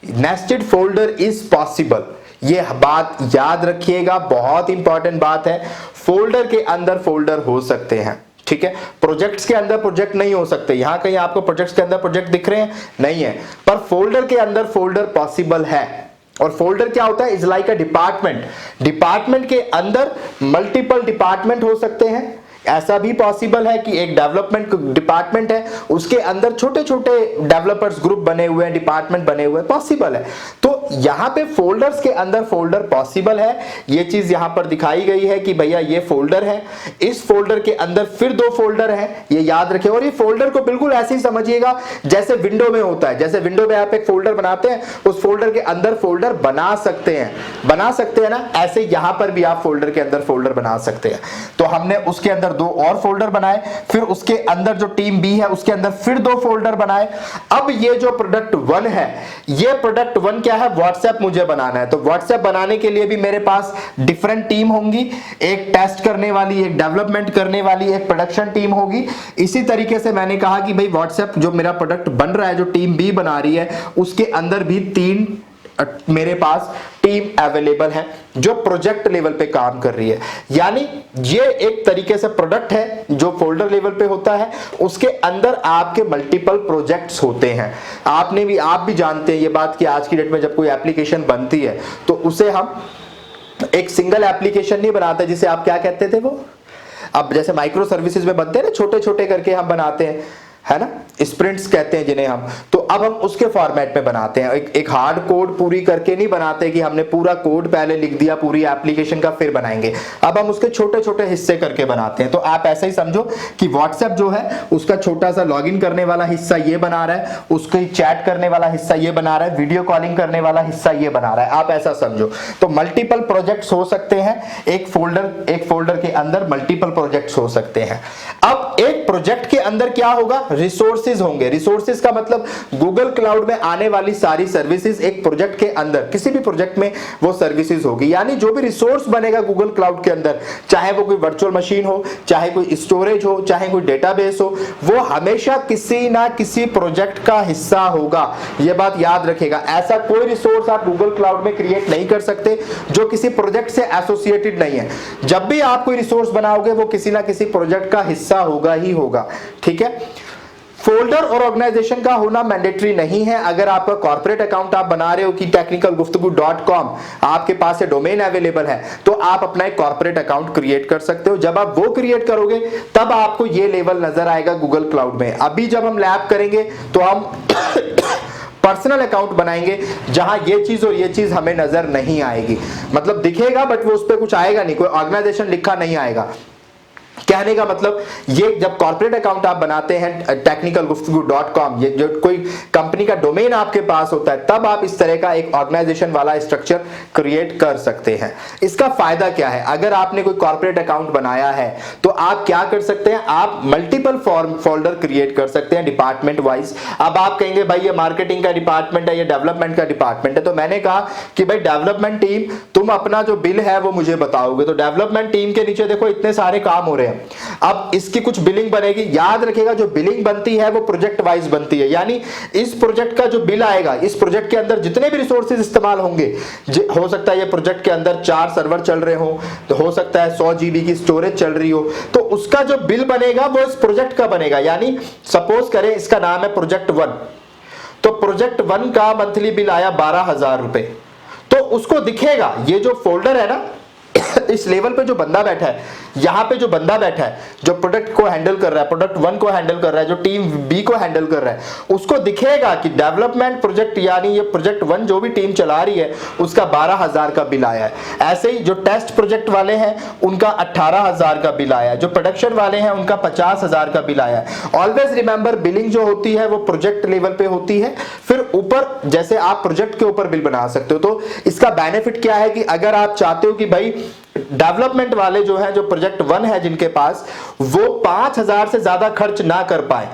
नेस्टेड फोल्डर इज पॉसिबल। ये बात याद रखिएगा, बहुत इंपॉर्टेंट बात है। फोल्डर के अंदर फोल्डर हो सकते हैं, ठीक है। प्रोजेक्ट्स के अंदर प्रोजेक्ट नहीं हो सकते। यहां कहीं आपको प्रोजेक्ट्स के अंदर प्रोजेक्ट दिख रहे हैं? नहीं है, पर फोल्डर के अंदर फोल्डर पॉसिबल है। और फोल्डर क्या होता है? Is like a department. Department के अंदर मल्टीपल डिपार्टमेंट हो सकते हैं, ऐसा भी पॉसिबल है कि एक डेवलपमेंट डिपार्टमेंट है, उसके अंदर छोटे छोटे डेवलपर्स ग्रुप बने हुए हैं, डिपार्टमेंट बने हुए हैं, पॉसिबल है। तो यहां पे फोल्डर्स के अंदर फोल्डर पॉसिबल है। ये चीज यहां पर दिखाई गई है कि भैया ये फोल्डर है, इस फोल्डर के अंदर फिर 2 फोल्डर है, ये याद रखें। और ये फोल्डर को बिल्कुल ऐसे ही समझिएगा जैसे विंडो में होता है। जैसे विंडो में आप एक फोल्डर बनाते हैं, उस फोल्डर के अंदर फोल्डर बना सकते हैं ना, ऐसे यहां पर भी आप फोल्डर के अंदर फोल्डर बना सकते हैं। तो हमने उसके अंदर 2 और फोल्डर बनाए, फिर उसके अंदर जो टीम बी है उसके अंदर फिर 2 फोल्डर बनाए। अब ये जो प्रोडक्ट 1 है, ये प्रोडक्ट 1 क्या है, व्हाट्सएप मुझे बनाना है। तो व्हाट्सएप बनाने के लिए भी मेरे पास डिफरेंट टीम होंगी, एक टेस्ट करने वाली, एक डेवलपमेंट करने वाली, एक प्रोडक्शन टीम होगी। इसी तरीके से मैंने कहा कि भाई व्हाट्सएप जो मेरा प्रोडक्ट बन रहा है, जो टीम बी बना रही है, उसके अंदर भी 3 मेरे पास टीम अवेलेबल है जो प्रोजेक्ट लेवल पे काम कर रही है। यानी ये एक तरीके से प्रोडक्ट है जो फोल्डर लेवल पे होता है, उसके अंदर आपके मल्टीपल प्रोजेक्ट्स होते हैं। आप भी जानते हैं ये बात कि आज की डेट में जब कोई एप्लीकेशन बनती है तो उसे हम एक सिंगल एप्लीकेशन नहीं बनाते, जिसे आप क्या कहते थे वो, अब जैसे माइक्रो सर्विसेज में बनते हैं ना, छोटे छोटे करके हम बनाते हैं, है ना, स्प्रिंट्स कहते हैं जिन्हें हम। तो अब हम उसके फॉर्मेट में बनाते हैं, एक हार्ड कोड पूरी करके नहीं बनाते कि हमने पूरा कोड पहले लिख दिया पूरी एप्लीकेशन का फिर बनाएंगे। अब हम उसके छोटे छोटे हिस्से करके बनाते हैं। तो आप ऐसे ही समझो कि व्हाट्सएप जो है उसका छोटा सा लॉगिन करने वाला हिस्सा ये बना रहा है, उसके चैट करने वाला हिस्सा ये बना रहा है, वीडियो कॉलिंग करने वाला हिस्सा ये बना रहा है, आप ऐसा समझो। तो मल्टीपल प्रोजेक्ट्स हो सकते हैं, एक फोल्डर के अंदर मल्टीपल प्रोजेक्ट्स हो सकते हैं। अब एक प्रोजेक्ट के अंदर क्या होगा, रिसोर्सेज होंगे। रिसोर्सेज का मतलब गूगल क्लाउड में आने वाली सारी सर्विसेज एक प्रोजेक्ट के अंदर, किसी भी प्रोजेक्ट में वो सर्विसेज होगी। यानी जो भी रिसोर्स बनेगा गूगल क्लाउड के अंदर, चाहे वो कोई वर्चुअल मशीन हो, चाहे कोई स्टोरेज हो, चाहे कोई डेटाबेस हो, वो हमेशा किसी ना किसी प्रोजेक्ट का हिस्सा होगा। ये बात याद रखेगा। ऐसा कोई रिसोर्स आप गूगल क्लाउड में क्रिएट नहीं कर सकते जो किसी प्रोजेक्ट से एसोसिएटेड नहीं है। जब भी आप कोई रिसोर्स बनाओगे वो किसी ना किसी प्रोजेक्ट का हिस्सा होगा ही होगा, ठीक है। फोल्डर और ऑर्गेनाइजेशन का होना मैंडेटरी नहीं है। अगर आपका कॉर्पोरेट अकाउंट आप बना रहे हो कि technicalguftagoo.com आपके पास डोमेन अवेलेबल है, तो आप अपना एक कॉर्पोरेट अकाउंट क्रिएट कर सकते हो। जब आप वो क्रिएट करोगे तब आपको ये लेवल नजर आएगा गूगल क्लाउड में। अभी जब हम लैब करेंगे तो हम पर्सनल अकाउंट बनाएंगे जहां ये चीज और ये चीज हमें नजर नहीं आएगी, मतलब दिखेगा बट वो उस पर कुछ आएगा नहीं, कोई ऑर्गेनाइजेशन लिखा नहीं आएगा। कहने का मतलब ये जब कॉर्पोरेट अकाउंट आप बनाते हैं technicalguftagoo.com, ये जो कोई कंपनी का डोमेन आपके पास होता है, तब आप इस तरह का एक ऑर्गेनाइजेशन वाला स्ट्रक्चर क्रिएट कर सकते हैं। इसका फायदा क्या है, अगर आपने कोई कॉर्पोरेट अकाउंट बनाया है तो आप क्या कर सकते हैं, आप मल्टीपल फोल्डर क्रिएट कर सकते हैं डिपार्टमेंट वाइज। अब आप कहेंगे भाई ये मार्केटिंग का डिपार्टमेंट है, ये डेवलपमेंट का डिपार्टमेंट है, तो मैंने कहा कि भाई डेवलपमेंट टीम तुम अपना जो बिल है वो मुझे बताओगे। तो डेवलपमेंट टीम के नीचे देखो इतने सारे काम हो रहे हैं। अब इसकी कुछ बिलिंग बनेगी। याद रखिएगा जो बिलिंग बनती है वो प्रोजेक्ट वाइज बनती है। यानी इस प्रोजेक्ट का जो बिल आएगा, इस प्रोजेक्ट के अंदर जितने भी रिसोर्सेज इस्तेमाल होंगे, हो सकता है ये प्रोजेक्ट के अंदर 4 सर्वर चल रहे हो, तो हो सकता है 100 GB की स्टोरेज चल रही हो, तो उसका जो बिल बनेगा वो इस प्रोजेक्ट का बनेगा। यानी सपोज करें इसका नाम है प्रोजेक्ट 1, तो प्रोजेक्ट 1 का मंथली बिल आया 12,000 रुपए, तो उसको दिखेगा ये जो फोल्डर है ना, इस लेवल पे जो बंदा बैठा है, यहां पे जो बंदा बैठा है, जो प्रोडक्ट को हैंडल कर रहा है, प्रोडक्ट 1 को हैंडल कर रहा है, जो टीम बी को हैंडल कर रहा है, उसको दिखेगा कि डेवलपमेंट प्रोजेक्ट यानी ये प्रोजेक्ट 1 जो भी टीम चला रही है उसका 12,000 का बिल आया है। ऐसे ही जो टेस्ट प्रोजेक्ट वाले हैं उनका 18,000 का बिल आया है, जो प्रोडक्शन वाले हैं उनका 50,000 का बिल आया है। ऑलवेज रिमेंबर बिलिंग जो होती है वो प्रोजेक्ट लेवल पे होती है, फिर ऊपर जैसे आप प्रोजेक्ट के ऊपर बिल बना सकते हो। तो इसका बेनिफिट क्या है कि अगर आप चाहते हो कि भाई डेवलपमेंट वाले जो है, जो प्रोजेक्ट 1 है जिनके पास, वो 5,000 से ज्यादा खर्च ना कर पाए,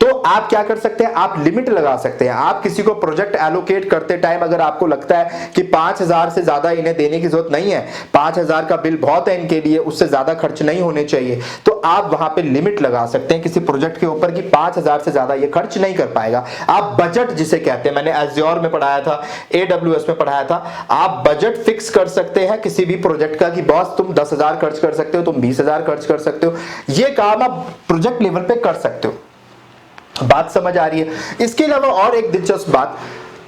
तो आप क्या कर सकते हैं, आप लिमिट लगा सकते हैं। आप किसी को प्रोजेक्ट एलोकेट करते टाइम अगर आपको लगता है कि 5,000 से ज्यादा इन्हें देने की जरूरत नहीं है, 5,000 का बिल बहुत है इनके लिए, उससे ज्यादा खर्च नहीं होने चाहिए, तो आप वहां पे लिमिट लगा सकते हैं किसी प्रोजेक्ट के ऊपर कि 5,000 से ज्यादा ये खर्च नहीं कर पाएगा। आप बजट जिसे कहते हैं, मैंने एज़्योर में पढ़ाया था, AWS में पढ़ाया था, आप बजट फिक्स कर सकते हैं किसी भी प्रोजेक्ट का कि बॉस तुम 10,000 खर्च कर सकते हो, तुम 20,000 खर्च कर सकते हो। ये काम आप प्रोजेक्ट लेवल पे कर सकते हो। बात समझ आ रही है। इसके अलावा और एक दिलचस्प बात,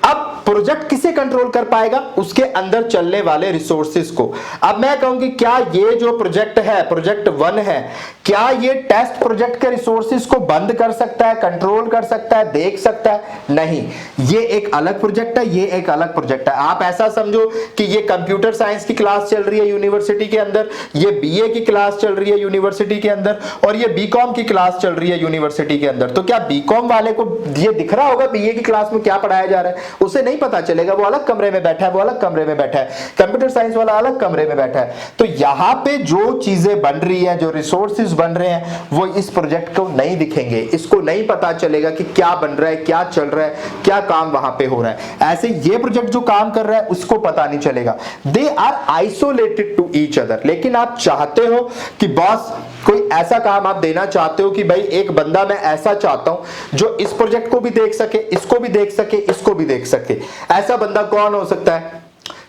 अब प्रोजेक्ट किसे कंट्रोल कर पाएगा? उसके अंदर चलने वाले रिसोर्सेज को। अब मैं कहूंगी क्या ये जो प्रोजेक्ट है, प्रोजेक्ट 1 है, क्या ये टेस्ट प्रोजेक्ट के रिसोर्सेज को बंद कर सकता है, कंट्रोल कर सकता है, देख सकता है? नहीं, ये एक अलग प्रोजेक्ट है, ये एक अलग प्रोजेक्ट है। आप ऐसा समझो कि ये कंप्यूटर साइंस की क्लास चल रही है यूनिवर्सिटी के अंदर, ये बीए की क्लास चल रही है यूनिवर्सिटी के अंदर, और ये बीकॉम की क्लास चल रही है यूनिवर्सिटी के अंदर। तो क्या बीकॉम वाले को ये दिख रहा होगा बीए की क्लास में क्या पढ़ाया जा रहा है? उसे नहीं पता चलेगा, वो अलग कमरे में बैठा है, वो अलग कमरे में बैठा है, कंप्यूटर साइंस वाला अलग कमरे में बैठा है। तो यहां पे जो चीजें बन रही है, जो रिसोर्सेज बन रहे हैं, वो इस प्रोजेक्ट को नहीं दिखेंगे, इसको नहीं पता चलेगा कि क्या बन रहा है, क्या चल रहा है, क्या काम वहां पे हो रहा है। ऐसे ये प्रोजेक्ट जो काम कर रहा है उसको पता नहीं चलेगा। They are isolated to each other. लेकिन आप चाहते हो कि बॉस कोई ऐसा काम आप देना चाहते हो कि भाई एक बंदा मैं ऐसा चाहता हूं जो इस प्रोजेक्ट को भी देख सके, इसको भी देख सके, इसको भी देख सके। ऐसा बंदा कौन हो सकता है?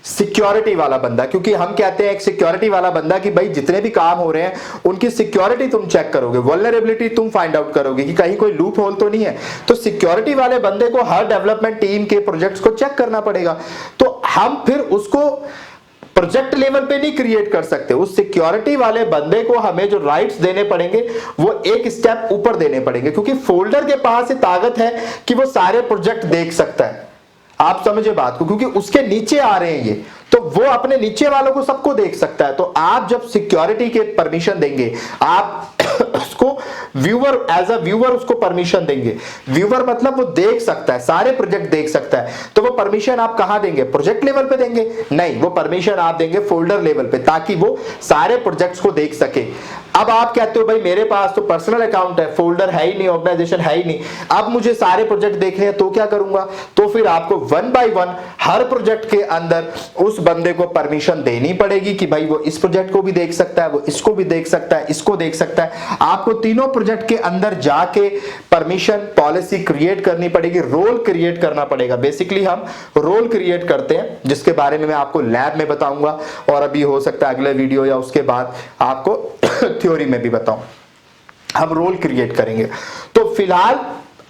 सिक्योरिटी वाला बंदा। क्योंकि हम कहते हैं एक सिक्योरिटी वाला बंदा कि भाई जितने भी काम हो रहे हैं उनकी सिक्योरिटी तुम चेक करोगे, वल्नरेबिलिटी तुम फाइंड आउट करोगे कि कहीं कोई लूप होल तो नहीं है। तो सिक्योरिटी वाले बंदे को हर डेवलपमेंट टीम के प्रोजेक्ट्स को चेक करना पड़ेगा। तो हम फिर उसको प्रोजेक्ट लेवल पे नहीं क्रिएट कर सकते। उस सिक्योरिटी वाले बंदे को हमें जो राइट्स देने पड़ेंगे वो एक स्टेप ऊपर देने पड़ेंगे, क्योंकि फोल्डर के पास ये ताकत है कि वो सारे प्रोजेक्ट देख सकता है। आप समझे बात को, क्योंकि उसके नीचे आ रहे हैं ये, तो वो अपने नीचे वालों को सबको देख सकता है। तो आप जब सिक्योरिटी के परमिशन देंगे, आप उसको व्यूअर, एज अ व्यूअर उसको परमिशन देंगे। व्यूअर मतलब वो देख सकता है, सारे प्रोजेक्ट देख सकता है। तो वो परमिशन आप कहां देंगे? प्रोजेक्ट लेवल पे देंगे? नहीं, वो परमिशन आप देंगे फोल्डर लेवल पे, ताकि वो सारे प्रोजेक्ट्स को देख सके। अब आप कहते हो भाई मेरे पास तो पर्सनल अकाउंट है, फोल्डर है ही नहीं, ऑर्गेनाइजेशन है ही नहीं, अब मुझे सारे प्रोजेक्ट देखने हैं, तो क्या करूंगा? तो फिर आपको 1 बाय 1 हर प्रोजेक्ट के अंदर उस बंदे को परमिशन देनी पड़ेगी कि भाई वो इस प्रोजेक्ट को भी देख सकता है, वो इसको भी देख सकता है, इसको देख सकता है। आपको तीनों प्रोजेक्ट के अंदर जाके परमिशन पॉलिसी क्रिएट करनी पड़ेगी, रोल क्रिएट करना पड़ेगा। बेसिकली हम रोल क्रिएट करते हैं, जिसके बारे में मैं आपको लैब में बताऊंगा, और अभी हो सकता है अगले वीडियो या उसके बाद आपको थ्योरी में भी बताऊं। हम रोल क्रिएट करेंगे। तो फिलहाल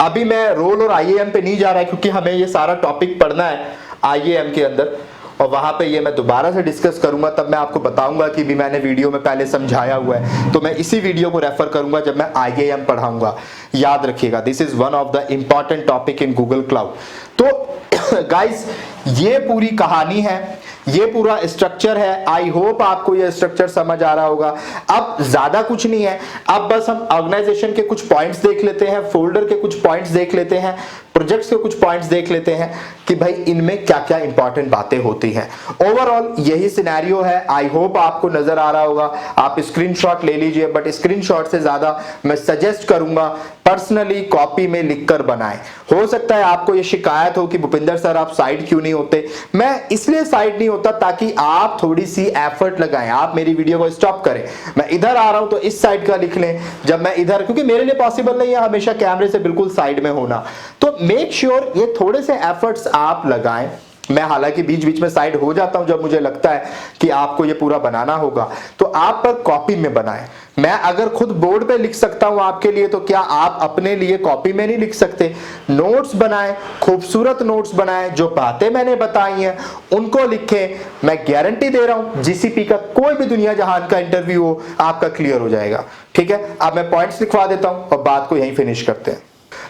अभी मैं रोल और आईएएम पे नहीं जा रहा है, क्योंकि हमें ये सारा टॉपिक पढ़ना है आईएएम के अंदर, और वहां पे ये मैं दोबारा से डिस्कस करूंगा। तब मैं आपको बताऊंगा कि भी मैंने वीडियो में पहले समझाया हुआ है, तो मैं इसी वीडियो को रेफर करूंगा जब मैं आईएएम पढ़ाऊंगा। याद रखिएगा, this is one of the important topic in Google cloud. तो गाइस ये पूरी कहानी है, ये पूरा स्ट्रक्चर है। आई होप आपको ये स्ट्रक्चर समझ आ रहा होगा। अब ज्यादा कुछ नहीं है, अब बस हम ऑर्गेनाइजेशन के कुछ पॉइंट्स देख लेते हैं, फोल्डर के कुछ पॉइंट्स देख लेते हैं, प्रोजेक्ट्स के कुछ पॉइंट्स देख लेते हैं कि भाई इनमें क्या क्या इंपॉर्टेंट बातें होती हैं। ओवरऑल यही सिनेरियो है। आई होप आपको नजर आ रहा होगा। आप स्क्रीनशॉट ले लीजिए, बट स्क्रीनशॉट से ज्यादा मैं सजेस्ट करूंगा पर्सनली कॉपी में लिखकर बनाएं। हो सकता है आपको ये शिकायत हो कि भूपिंदर सर आप साइड क्यों नहीं होते। मैं इसलिए साइड नहीं होता ताकि आप थोड़ी सी एफर्ट लगाएं, आप मेरी वीडियो को स्टॉप करें। मैं इधर आ रहा हूं तो इस साइड का लिख लें, जब मैं इधर, क्योंकि मेरे लिए पॉसिबल नहीं है हमेशा कैमरे से बिल्कुल साइड में होना। तो मेक श्योर ये थोड़े से एफर्ट्स आप लगाएं। मैं हालांकि बीच बीच में साइड हो जाता हूं जब मुझे लगता है कि आपको ये पूरा बनाना होगा, तो आप पर कॉपी में बनाएं। मैं अगर खुद बोर्ड पे लिख सकता हूं आपके लिए, तो क्या आप अपने लिए कॉपी में नहीं लिख सकते? नोट्स बनाएं, खूबसूरत नोट्स बनाएं, जो बातें मैंने बताई हैं उनको लिखें। मैं गारंटी दे रहा हूं जीसीपी का कोई भी दुनिया जहान का इंटरव्यू हो आपका क्लियर हो जाएगा। ठीक है, अब मैं पॉइंट्स लिखवा देता हूं और बात को यहीं फिनिश करते हैं।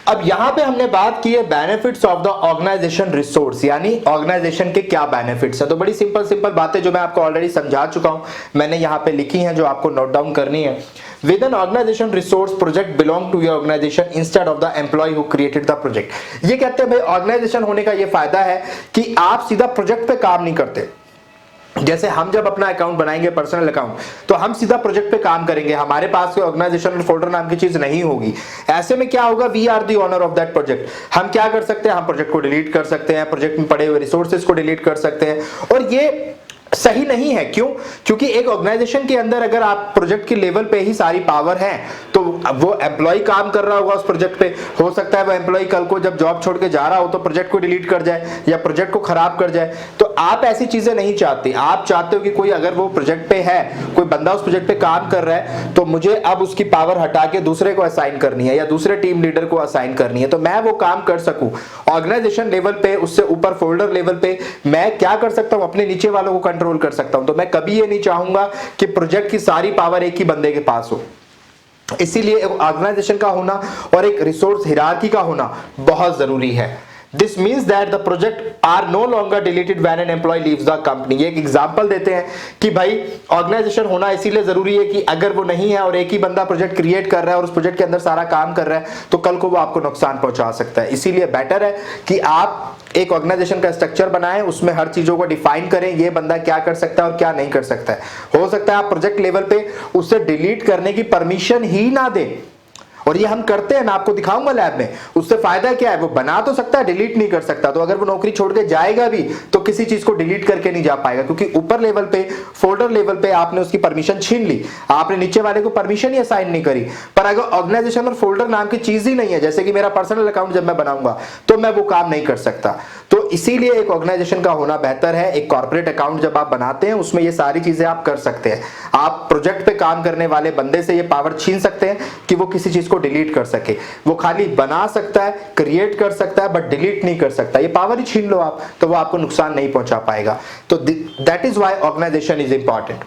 अब यहां पे हमने बात की है benefits of the organization resource, यानी ऑर्गेनाइजेशन के क्या बेनिफिट्स है। तो बड़ी सिंपल बातें जो मैं आपको ऑलरेडी समझा चुका हूं, मैंने यहां पे लिखी हैं जो आपको नोट डाउन करनी है। With an organization resource project belong to your organization instead of the employee who created the project. ये कहते हैं भाई ऑर्गेनाइजेशन होने का ये फायदा है कि आप सीधा प्रोजेक्ट पे काम नहीं करते। जैसे हम जब अपना अकाउंट बनाएंगे, पर्सनल अकाउंट, तो हम सीधा प्रोजेक्ट पे काम करेंगे, हमारे पास कोई ऑर्गेनाइजेशन फोल्डर नाम की चीज नहीं होगी। ऐसे में क्या होगा, we are the owner of that project. हम क्या कर सकते हैं, हम प्रोजेक्ट को डिलीट कर सकते हैं, प्रोजेक्ट में पड़े हुए रिसोर्सेज को डिलीट कर सकते हैं। और ये सही नहीं है। क्यों? क्योंकि एक ऑर्गेनाइजेशन के अंदर अगर आप प्रोजेक्ट के लेवल पे ही सारी पावर है, तो वो एम्प्लॉय काम कर रहा होगा उस प्रोजेक्ट पे, हो सकता है वो एम्प्लॉय कल को जब जॉब छोड़ के जा रहा हो तो प्रोजेक्ट को डिलीट कर जाए या प्रोजेक्ट को खराब कर जाए। तो आप ऐसी चीजें नहीं चाहते, आप चाहते हो कि कोई अगर वो प्रोजेक्ट पे है, कोई बंदा उस प्रोजेक्ट पे काम कर रहा है, तो मुझे अब उसकी पावर हटा के दूसरे को असाइन करनी है या दूसरे टीम लीडर को असाइन करनी है, तो मैं वो काम कर सकूं। ऑर्गेनाइजेशन लेवल पे, उससे ऊपर फोल्डर लेवल पे मैं क्या कर सकता हूं, अपने नीचे वालों को कंट्रोल कर सकता हूं। तो मैं कभी ये नहीं चाहूंगा कि प्रोजेक्ट की सारी पावर एक ही बंदे के पास हो। इसीलिए एक ऑर्गेनाइजेशन का होना और एक रिसोर्स हिरार्की का होना बहुत जरूरी है। This means that the project are no longer deleted when an employee leaves the company। ये एक एग्जांपल देते हैं कि भाई ऑर्गेनाइजेशन होना इसीलिए जरूरी है कि अगर वो नहीं है और एक ही बंदा प्रोजेक्ट क्रिएट कर रहा है और उस प्रोजेक्ट के अंदर सारा काम कर रहा है, तो कल को वो आपको नुकसान पहुंचा सकता है। इसीलिए बेटर है कि आप एक ऑर्गेनाइजेशन का स्ट्रक्चर बनाएं, उसमें हर चीजों को डिफाइन करें, ये बंदा क्या कर सकता है और क्या नहीं कर सकता है। हो सकता है आप प्रोजेक्ट लेवल पे उसे डिलीट करने की परमिशन ही ना दें, और ये हम करते हैं, मैं आपको दिखाऊंगा लैब में। उससे फायदा क्या है, वो बना तो सकता है, डिलीट नहीं कर सकता। तो अगर वो नौकरी छोड़ के जाएगा भी तो किसी चीज को डिलीट करके नहीं जा पाएगा, क्योंकि ऊपर लेवल पे, फोल्डर लेवल पे आपने उसकी परमिशन छीन ली, आपने नीचे वाले को परमिशन ही असाइन नहीं करी। पर अगर ऑर्गेनाइजेशन और फोल्डर नाम की चीज ही नहीं है, जैसे कि मेरा पर्सनल अकाउंट जब मैं बनाऊंगा तो मैं वो काम नहीं कर सकता। तो इसीलिए एक ऑर्गेनाइजेशन का होना बेहतर है। एक कॉर्पोरेट अकाउंट जब आप बनाते हैं उसमें ये सारी चीजें आप कर सकते हैं। आप प्रोजेक्ट पे काम करने वाले बंदे से ये पावर छीन सकते हैं कि वो किसी चीज को डिलीट कर सके। वो खाली बना सकता है, क्रिएट कर सकता है, बट डिलीट नहीं कर सकता। ये पावर ही छीन लो आप, तो वो आपको नुकसान नहीं पहुंचा पाएगा। तो that is why organization is important.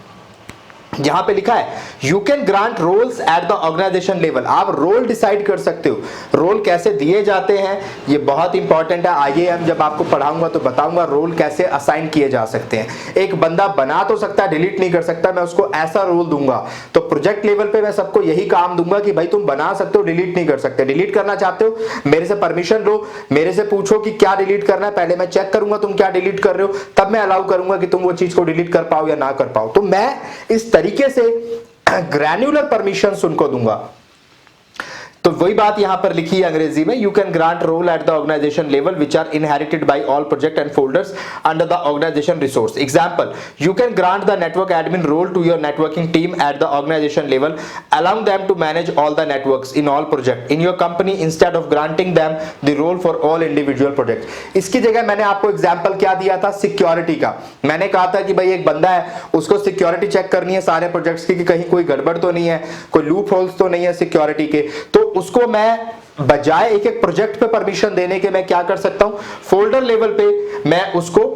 यहां पे लिखा है you can grant roles at the organization level. आप रोल डिसाइड कर सकते हो। रोल कैसे दिए जाते हैं ये बहुत इंपॉर्टेंट है। आईएएम जब आपको पढ़ाऊंगा तो बताऊंगा रोल कैसे असाइन किए जा सकते हैं। एक बंदा बना तो सकता है, डिलीट नहीं कर सकता, मैं उसको ऐसा रोल दूंगा। तो प्रोजेक्ट लेवल पे मैं सबको यही काम दूंगा कि भाई तुम बना सकते हो, डिलीट नहीं कर सकते। डिलीट करना चाहते हो, मेरे से परमिशन लो, मेरे से पूछो कि क्या डिलीट करना है, पहले मैं चेक करूंगा तुम क्या डिलीट कर रहे हो, तब मैं अलाउ करूंगा कि तुम वो चीज को डिलीट कर पाओ या ना कर पाओ। तो मैं इस तरीके से ग्रैन्युलर परमिशंस उनको दूंगा। तो वही बात यहां पर लिखी है अंग्रेजी में, you can grant role at the organization level which are inherited by all project and folders under the organization resource. Example, you can grant the network admin role to your networking team at the organization level, allowing them to manage all the networks in all project in your company instead of granting them the role for all individual project. इसकी जगह मैंने आपको example क्या दिया था, security का। मैंने कहा था कि भाई एक बंदा है, उसको सिक्योरिटी चेक करनी है सारे प्रोजेक्ट्स की कि कहीं कोई गड़बड़ तो नहीं है, कोई लूप होल्स तो नहीं है सिक्योरिटी के। तो उसको मैं बजाय एक एक प्रोजेक्ट पे परमिशन देने के मैं क्या कर सकता हूं, फोल्डर लेवल पे मैं उसको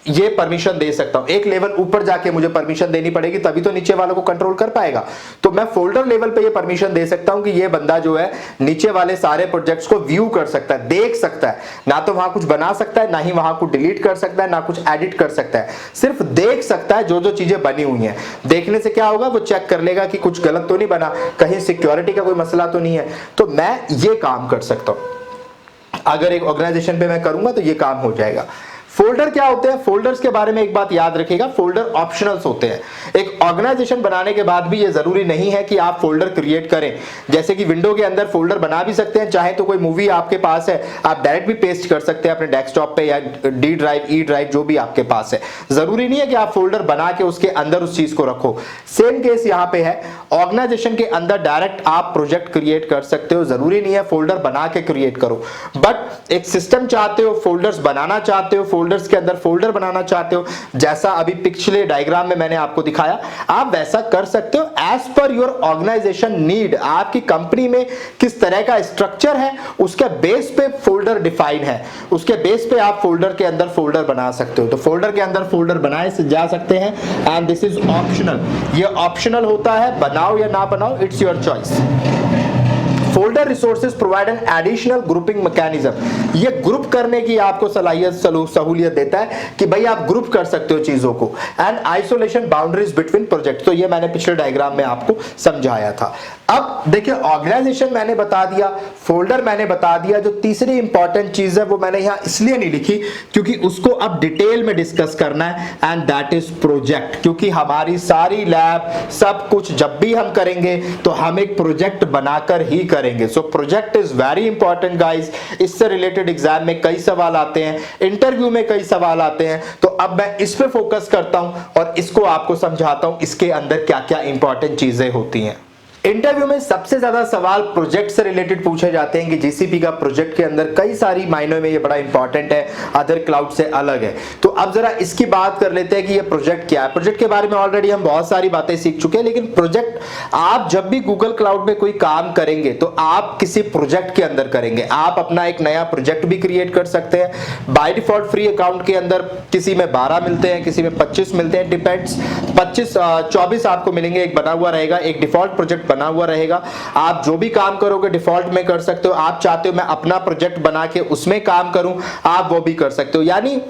ये परमिशन दे सकता हूं। एक लेवल ऊपर जाके मुझे परमिशन देनी पड़ेगी, तभी तो नीचे वालों को कंट्रोल कर पाएगा। तो मैं फोल्डर लेवल पे ये परमिशन दे सकता हूं कि ये बंदा जो है नीचे वाले सारे प्रोजेक्ट्स को व्यू कर सकता है, देख सकता है। ना तो वहां कुछ बना सकता है, ना ही वहां कुछ डिलीट कर सकता है, ना कुछ एडिट कर सकता है, सिर्फ देख सकता है जो जो चीजें बनी हुई हैं। देखने से क्या होगा, वो चेक कर लेगा कि कुछ गलत तो नहीं बना, कहीं सिक्योरिटी का कोई मसला तो नहीं है। तो मैं ये काम कर सकता हूं। अगर एक ऑर्गेनाइजेशन पे मैं करूंगा तो ये काम हो जाएगा। फोल्डर क्या होते हैं, फोल्डर्स के बारे में एक बात याद रखिएगा, फोल्डर ऑप्शनल्स होते हैं। एक ऑर्गेनाइजेशन बनाने के बाद भी ये जरूरी नहीं है कि आप फोल्डर क्रिएट करें। जैसे कि विंडो के अंदर फोल्डर बना भी सकते हैं, चाहे तो कोई मूवी आपके पास है आप डायरेक्ट भी पेस्ट कर सकते हैं अपने डेस्कटॉप पे या डी ड्राइव, ई ड्राइव जो भी आपके पास है। जरूरी नहीं है कि आप फोल्डर बना के उसके अंदर उस चीज को रखो। सेम केस यहां पे है, ऑर्गेनाइजेशन के अंदर डायरेक्ट आप प्रोजेक्ट क्रिएट कर सकते हो, जरूरी नहीं है फोल्डर बना के क्रिएट करो। बट एक सिस्टम चाहते हो, फोल्डर्स बनाना चाहते हो, फोल्डर्स के अंदर फोल्डर बनाना चाहते हो, जैसा अभी पिछले डायग्राम में मैंने आपको दिखाया, आप वैसा कर सकते हो as per your organization need. आपकी कंपनी में किस तरह का स्ट्रक्चर है उसके बेस पे फोल्डर डिफाइन है, उसके बेस पे आप फोल्डर के अंदर फोल्डर बना सकते हो। तो फोल्डर के अंदर फोल्डर बनाए जा सकते हैं एंड दिस इज ऑप्शनल। ये ऑप्शनल होता है, बनाओ या ना बनाओ, it's your choice. Folder resources provide an additional grouping mechanism. ये ग्रुप करने की आपको सहूलियत देता है कि भाई आप ग्रुप कर सकते हो चीजों को। And isolation boundaries between project, तो ये मैंने पिछले डायग्राम में आपको समझाया था। अब देखिए ऑर्गेनाइजेशन मैंने बता दिया, फोल्डर मैंने बता दिया। जो तीसरी इंपॉर्टेंट चीज है वो मैंने यहां इसलिए नहीं लिखी क्योंकि उसको अब डिटेल में डिस्कस करना है, एंड दैट इज प्रोजेक्ट। क्योंकि हमारी सारी लैब सब कुछ जब भी हम करेंगे तो हम एक प्रोजेक्ट बनाकर ही करेंगे। So project is very important guys. इससे रिलेटेड एग्जाम में कई सवाल आते हैं, इंटरव्यू में कई सवाल आते हैं। तो अब मैं इस पे फोकस करता हूं और इसको आपको समझाता हूं इसके अंदर क्या क्या इंपॉर्टेंट चीजें होती हैं। इंटरव्यू में सबसे ज्यादा सवाल प्रोजेक्ट से रिलेटेड पूछे जाते हैं कि जीसीपी का प्रोजेक्ट के अंदर कई सारी मायनों में ये बड़ा इंपॉर्टेंट है, अदर क्लाउड से अलग है। तो अब जरा इसकी बात कर लेते हैं कि ये प्रोजेक्ट क्या है। प्रोजेक्ट के बारे में ऑलरेडी हम बहुत सारी बातें सीख चुके हैं, लेकिन प्रोजेक्ट आप जब भी गूगल क्लाउड में कोई काम करेंगे तो आप किसी प्रोजेक्ट के अंदर करेंगे। आप अपना एक नया प्रोजेक्ट भी क्रिएट कर सकते हैं। बाय डिफॉल्ट फ्री अकाउंट के अंदर किसी में 12 मिलते हैं, किसी में 25 मिलते हैं, डिपेंड्स। 24 आपको मिलेंगे, एक बना हुआ रहेगा, एक डिफॉल्ट प्रोजेक्ट बना हुआ रहेगा। आप जो भी काम करोगे डिफॉल्ट में कर सकते हो। आप चाहते हो मैं अपना प्रोजेक्ट बना के उसमें काम करूं, आप वो भी कर सकते हो। यानी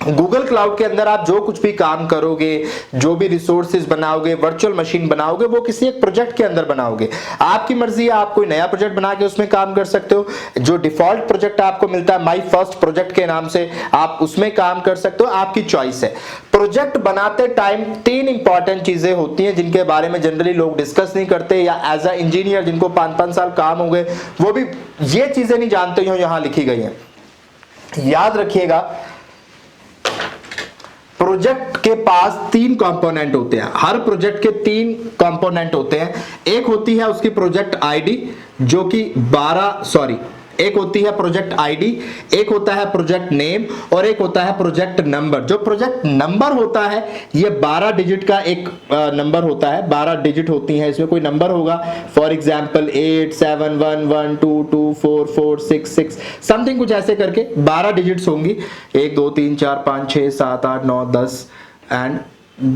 गूगल क्लाउड के अंदर आप जो कुछ भी काम करोगे, जो भी रिसोर्सेज बनाओगे, वर्चुअल मशीन बनाओगे, वो किसी एक प्रोजेक्ट के अंदर बनाओगे। आपकी मर्जी है, आप कोई नया प्रोजेक्ट बना के उसमें काम कर सकते हो। जो डिफॉल्ट प्रोजेक्ट आपको मिलता है माई फर्स्ट प्रोजेक्ट के नाम से, आप उसमें काम कर सकते हो, आपकी चॉइस है। प्रोजेक्ट बनाते टाइम 3 इंपॉर्टेंट चीजें होती हैं जिनके बारे में जनरली लोग डिस्कस नहीं करते, या एज अ इंजीनियर जिनको 5-5 साल काम हो गए वो भी ये चीजें नहीं जानते हो, यहां लिखी गई हैं। याद रखिएगा, प्रोजेक्ट के पास 3 कंपोनेंट होते हैं। हर प्रोजेक्ट के 3 कंपोनेंट होते हैं। एक होती है उसकी प्रोजेक्ट आईडी, जो कि एक होती है प्रोजेक्ट आईडी, एक होता है प्रोजेक्ट नेम, और एक होता है प्रोजेक्ट नंबर। जो प्रोजेक्ट नंबर होता है ये 12 डिजिट का एक नंबर होता है। 12 डिजिट होती हैं, इसमें कोई नंबर होगा, फॉर एग्जांपल 8 7 1 1 2 2 4 4 6 6 समथिंग, कुछ ऐसे करके 12 डिजिट्स होंगी। 1 2 3 4 5 6 7 8 9 10 एंड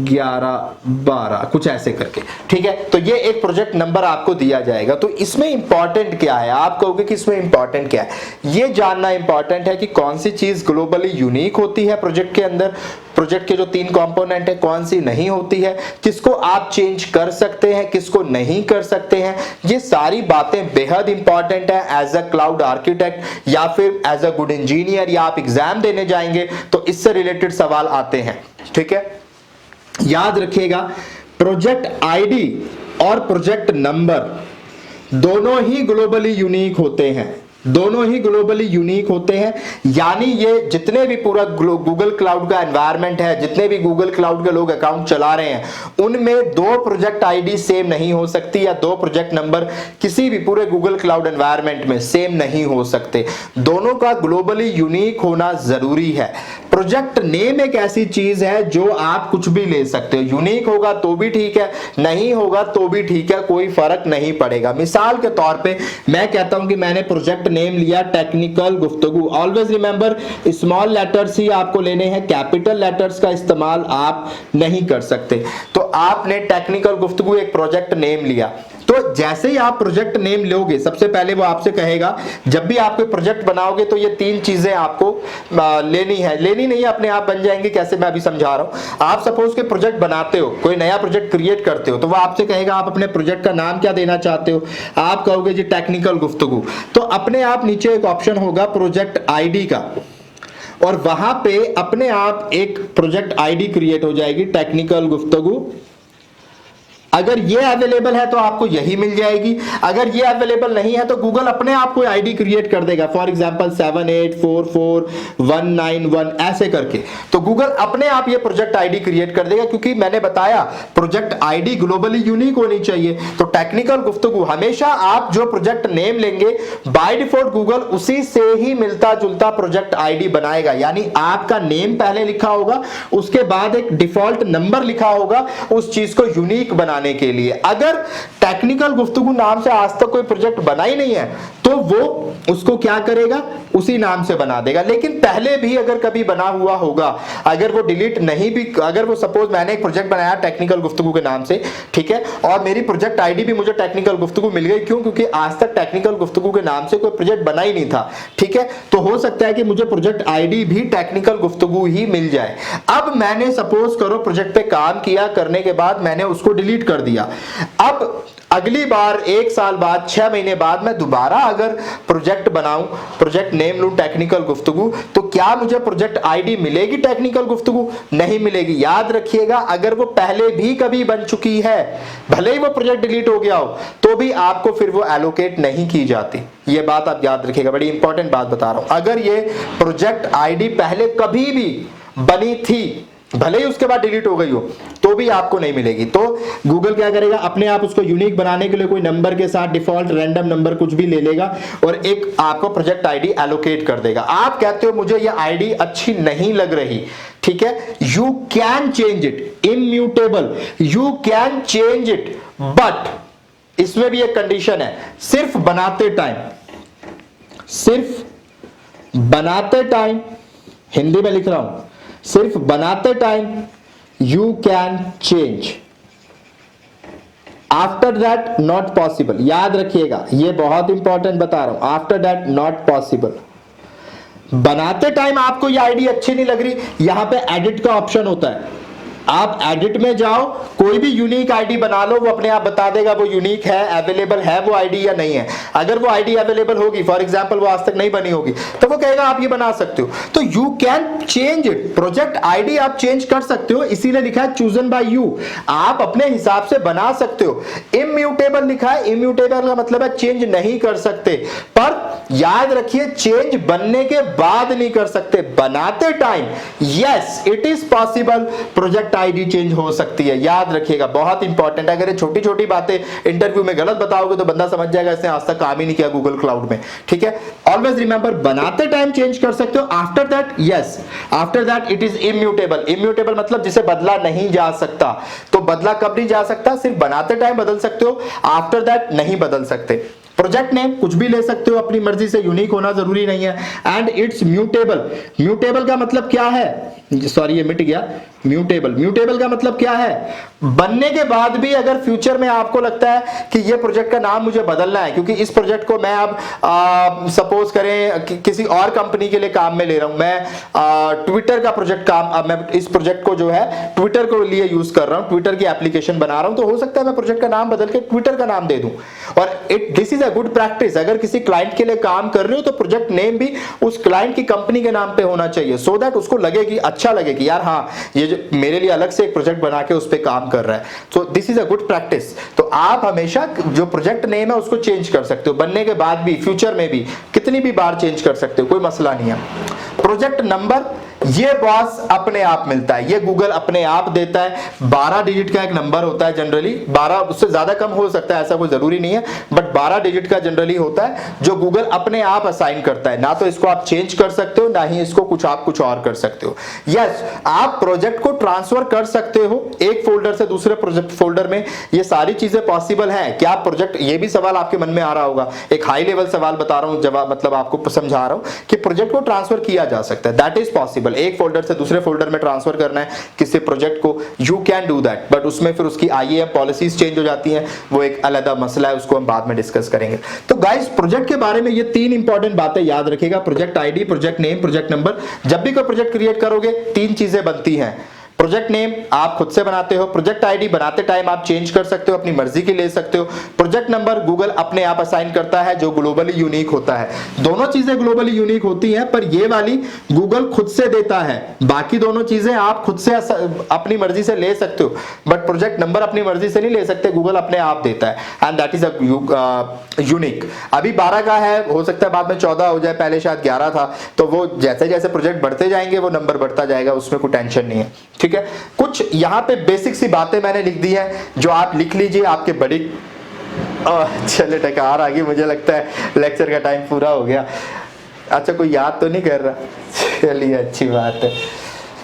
11 12 कुछ ऐसे करके, ठीक है। तो ये एक प्रोजेक्ट नंबर आपको दिया जाएगा। तो इसमें इंपॉर्टेंट क्या है, आप कहोगे कि इसमें इंपॉर्टेंट क्या है। ये जानना इंपॉर्टेंट है कि कौन सी चीज ग्लोबली यूनिक होती है प्रोजेक्ट के अंदर, प्रोजेक्ट के जो 3 कंपोनेंट है कौन सी नहीं होती है, किसको आप चेंज कर सकते हैं, किसको नहीं कर सकते हैं। ये सारी बातें बेहद इंपॉर्टेंट है एज अ क्लाउड आर्किटेक्ट या फिर एज अ गुड इंजीनियर, या आप एग्जाम देने जाएंगे तो इससे रिलेटेड सवाल आते हैं, ठीक है। याद रखिएगा, प्रोजेक्ट आईडी और प्रोजेक्ट नंबर दोनों ही ग्लोबली यूनिक होते हैं, दोनों ही ग्लोबली यूनिक होते हैं। यानी ये जितने भी पूरा गूगल क्लाउड का एनवायरनमेंट है, जितने भी गूगल क्लाउड के लोग अकाउंट चला रहे हैं, उनमें 2 प्रोजेक्ट आईडी सेम नहीं हो सकती, या 2 प्रोजेक्ट नंबर किसी भी पूरे गूगल क्लाउड एनवायरनमेंट में सेम नहीं हो सकते। दोनों का ग्लोबली यूनिक होना जरूरी है। प्रोजेक्ट नेम एक ऐसी चीज है जो आप कुछ भी ले सकते हो, यूनिक होगा तो भी ठीक है, नहीं होगा तो भी ठीक है, कोई फर्क नहीं पड़ेगा। मिसाल के तौर पे मैं कहता हूं कि मैंने प्रोजेक्ट नेम लिया टेक्निकल गुफ्तगू। ऑलवेज रिमेंबर, स्मॉल लेटर्स ही आपको लेने हैं, कैपिटल लेटर्स का इस्तेमाल आप नहीं कर सकते। तो आपने टेक्निकल गुफ्तगू एक प्रोजेक्ट नेम लिया, तो जैसे ही आप प्रोजेक्ट नेम लोगे सबसे पहले वो आपसे कहेगा, जब भी आप कोई प्रोजेक्ट बनाओगे तो ये 3 चीजें आपको लेनी है। लेनी नहीं, अपने आप बन जाएंगे। कैसे, मैं अभी समझा रहा हूं। आप सपोज के प्रोजेक्ट बनाते हो, कोई नया प्रोजेक्ट क्रिएट करते हो, तो वो आपसे कहेगा आप अपने प्रोजेक्ट का नाम क्या देना चाहते हो। आप कहोगे जी टेक्निकल गुफ्तगू, तो अपने आप नीचे एक ऑप्शन होगा प्रोजेक्ट आईडी का, और वहां पे अपने आप एक प्रोजेक्ट आईडी क्रिएट हो जाएगी, टेक्निकल गुफ्तगू। अगर ये अवेलेबल है तो आपको यही मिल जाएगी। अगर ये अवेलेबल नहीं है तो गूगल अपने आप को आईडी क्रिएट कर देगा, फॉर एग्जांपल 7844191 ऐसे करके। तो गूगल अपने आप ये प्रोजेक्ट आईडी क्रिएट कर देगा, क्योंकि मैंने बताया प्रोजेक्ट आईडी ग्लोबली यूनिक होनी चाहिए। तो टेक्निकल गुफ्तगू, हमेशा आप जो प्रोजेक्ट नेम लेंगे बाय डिफॉल्ट गूगल उसी से ही मिलता जुलता प्रोजेक्ट आईडी बनाएगा। यानी आपका नेम पहले लिखा होगा, उसके बाद एक डिफॉल्ट नंबर लिखा होगा उस चीज को यूनिक बनाने के लिए। अगर टेक्निकल गुफ्तगू नाम से आज तक कोई प्रोजेक्ट बना ही नहीं है तो वो उसको क्या करेगा, उसी नाम से बना देगा। लेकिन पहले भी अगर कभी बना हुआ होगा, अगर वो डिलीट नहीं भी, अगर वो सपोज मैंने एक प्रोजेक्ट बनाया टेक्निकल गुफ्तगू के नाम से, ठीक है, और मेरी प्रोजेक्ट आईडी भी मुझे टेक्निकल गुफ्तगू मिल गई, क्यों, क्योंकि आज तक टेक्निकल गुफ्तगू के नाम से कोई प्रोजेक्ट बना ही नहीं था, ठीक है। तो हो सकता है कि मुझे प्रोजेक्ट आईडी भी टेक्निकल गुफ्तगू ही मिल जाए। अब मैंने सपोज करो प्रोजेक्ट पे काम किया, करने के बाद मैंने उसको डिलीट कर दिया। अब अगली बार 1 साल बाद, 6 महीने बाद मैं दोबारा अगर प्रोजेक्ट बनाऊं, प्रोजेक्ट नेम लूं टेक्निकल गुफ्तगू, तो क्या मुझे प्रोजेक्ट आईडी मिलेगी टेक्निकल गुफ्तगू? नहीं मिलेगी। याद रखिएगा, अगर वो पहले भी कभी बन चुकी है, भले ही वो प्रोजेक्ट डिलीट हो गया हो, तो भी आपको फिर वो एलोकेट नहीं की जाती। ये बात आप याद रखिएगा, बड़ी इंपॉर्टेंट बात बता रहा हूं। अगर ये प्रोजेक्ट आईडी पहले कभी भी बनी थी भले ही उसके बाद डिलीट हो गई हो तो भी आपको नहीं मिलेगी। तो गूगल क्या करेगा, अपने आप उसको यूनिक बनाने के लिए कोई नंबर के साथ डिफॉल्ट रैंडम नंबर कुछ भी ले लेगा और एक आपको प्रोजेक्ट आईडी एलोकेट कर देगा। आप कहते हो मुझे ये आईडी अच्छी नहीं लग रही, ठीक है, you can change it, immutable, you can change it, but इसमें भी एक कंडीशन है, सिर्फ बनाते टाइम, हिंदी में लिख रहा हूं, सिर्फ बनाते time you can change, after that not possible. याद रखिएगा, ये बहुत इंपॉर्टेंट बता रहा हूं, आफ्टर दैट नॉट पॉसिबल। बनाते टाइम आपको ये आईडी अच्छी नहीं लग रही, यहां पे एडिट का ऑप्शन होता है, आप एडिट में जाओ, कोई भी यूनिक आईडी बना लो, वो अपने आप बता देगा वो यूनिक है, अवेलेबल है वो आईडी या नहीं है। अगर वो आईडी अवेलेबल होगी, फॉर एग्जांपल वो आज तक नहीं बनी होगी, तो वो कहेगा आप ये बना सकते हो। तो you can change it, project ID आप चेंज कर सकते हो, इसीलिए लिखा है चूजन बाय यू, आप अपने हिसाब से बना सकते हो। इम्यूटेबल लिखा है, इम्यूटेबल का मतलब है चेंज नहीं कर सकते, पर याद रखिए चेंज बनने के बाद नहीं कर सकते, बनाते time yes it is possible, project ID change हो सकती है। याद रखिएगा, बहुत इंपॉर्टेंट है। अगर ये छोटी छोटी बातें इंटरव्यू में गलत बताओगे तो बंदा समझ जाएगा इसने आज तक काम ही नहीं किया गूगल क्लाउड में, ठीक है। ऑलवेज रिमेंबर, बनाते टाइम चेंज कर सकते हो, after that yes, after that it is immutable. Immutable मतलब जिसे बदला नहीं जा सकता, तो बदला कब नहीं जा सकता, सिर्फ बनाते टाइम बदल सकते हो, आफ्टर दैट नहीं बदल सकते। प्रोजेक्ट नेम कुछ भी ले सकते हो अपनी मर्जी से, यूनिक होना जरूरी नहीं है। एंड इट्स म्यूटेबल, म्यूटेबल का मतलब क्या है, सॉरी ये मिट गया, म्यूटेबल का मतलब क्या है, बनने के बाद भी अगर फ्यूचर में आपको लगता है कि ये प्रोजेक्ट का नाम मुझे बदलना है, क्योंकि इस प्रोजेक्ट को मैं अब सपोज करें किसी और कंपनी के लिए काम में ले रहा हूं, मैं ट्विटर का प्रोजेक्ट काम, अब मैं इस प्रोजेक्ट को जो है ट्विटर को लिए यूज कर रहा हूं, ट्विटर की एप्लीकेशन बना रहा हूं, तो हो सकता है मैं प्रोजेक्ट का नाम बदल के ट्विटर का नाम दे दूं। और this is a good practice, अगर किसी क्लाइंट के लिए काम कर रहे हो तो प्रोजेक्ट नेम भी उस क्लाइंट की कंपनी के नाम पे होना चाहिए, सो दैट उसको लगे कि अच्छा लगे कि यार हाँ ये जो मेरे लिए अलग से एक प्रोजेक्ट बना के उस पे काम कर रहा है। So this is a good practice. तो आप हमेशा जो प्रोजेक्ट नेम है उसको चेंज कर सकते हो, बनने के बाद भी, फ्यूचर में भी कितनी भी बार चेंज कर सकते हो, कोई मसला नहीं है। प्रोजेक्ट नंबर ये बॉस अपने आप मिलता है, ये गूगल अपने आप देता है, 12 डिजिट का एक नंबर होता है जनरली, 12 उससे ज्यादा कम हो सकता है, ऐसा कोई जरूरी नहीं है, बट 12 डिजिट का जनरली होता है जो गूगल अपने आप असाइन करता है। ना तो इसको आप चेंज कर सकते हो, ना ही इसको आप कुछ और कर सकते हो। यस, आप प्रोजेक्ट को ट्रांसफर कर सकते हो एक फोल्डर से दूसरे प्रोजेक्ट फोल्डर में, ये सारी चीजें पॉसिबल है। क्या प्रोजेक्ट, ये भी सवाल आपके मन में आ रहा होगा, एक हाई लेवल सवाल बता रहा हूं, जवाब मतलब आपको समझा रहा हूं कि प्रोजेक्ट को ट्रांसफर किया जा सकता है, दैट इज पॉसिबल। एक फोल्डर से दूसरे फोल्डर में ट्रांसफर करना है किसी प्रोजेक्ट को, you can do that, but उसमें फिर उसकी IAM पॉलिसीज चेंज हो जाती हैं, वो एक अलग मसला है, उसको हम बाद में डिस्कस करेंगे। तो गाइस प्रोजेक्ट के बारे में ये 3 इंपॉर्टेंट बातें याद रखिएगा, project ID, project name, project number. जब भी कोई प्रोजेक्ट क्रिएट करोगे 3 चीजें बनती हैं, प्रोजेक्ट नेम आप खुद से बनाते हो, प्रोजेक्ट आईडी बनाते टाइम आप चेंज कर सकते हो, अपनी मर्जी की ले सकते हो, प्रोजेक्ट नंबर गूगल अपने आप असाइन करता है जो ग्लोबली यूनिक होता है। दोनों चीजें ग्लोबली यूनिक होती हैं, पर ये वाली गूगल खुद से देता है, बाकी दोनों चीजें आप खुद से अपनी मर्जी से ले सकते हो, बट प्रोजेक्ट नंबर अपनी मर्जी से नहीं ले सकते, गूगल अपने आप देता है, and that is a unique. अभी 12 का है, हो सकता है बाद में 14 हो जाए, पहले शायद 11 था, तो वो जैसे जैसे प्रोजेक्ट बढ़ते जाएंगे वो नंबर बढ़ता जाएगा, उसमें कोई टेंशन नहीं है, ठीक है। कुछ यहां पे बेसिक सी बातें मैंने लिख दी है जो आप लिख लीजिए, आपके बड़ी चले टकार आ गई, मुझे लगता है लेक्चर का टाइम पूरा हो गया। अच्छा कोई याद तो नहीं कर रहा, चलिए अच्छी बात है।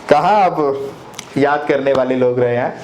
कहां अब याद करने वाले लोग रहे हैं,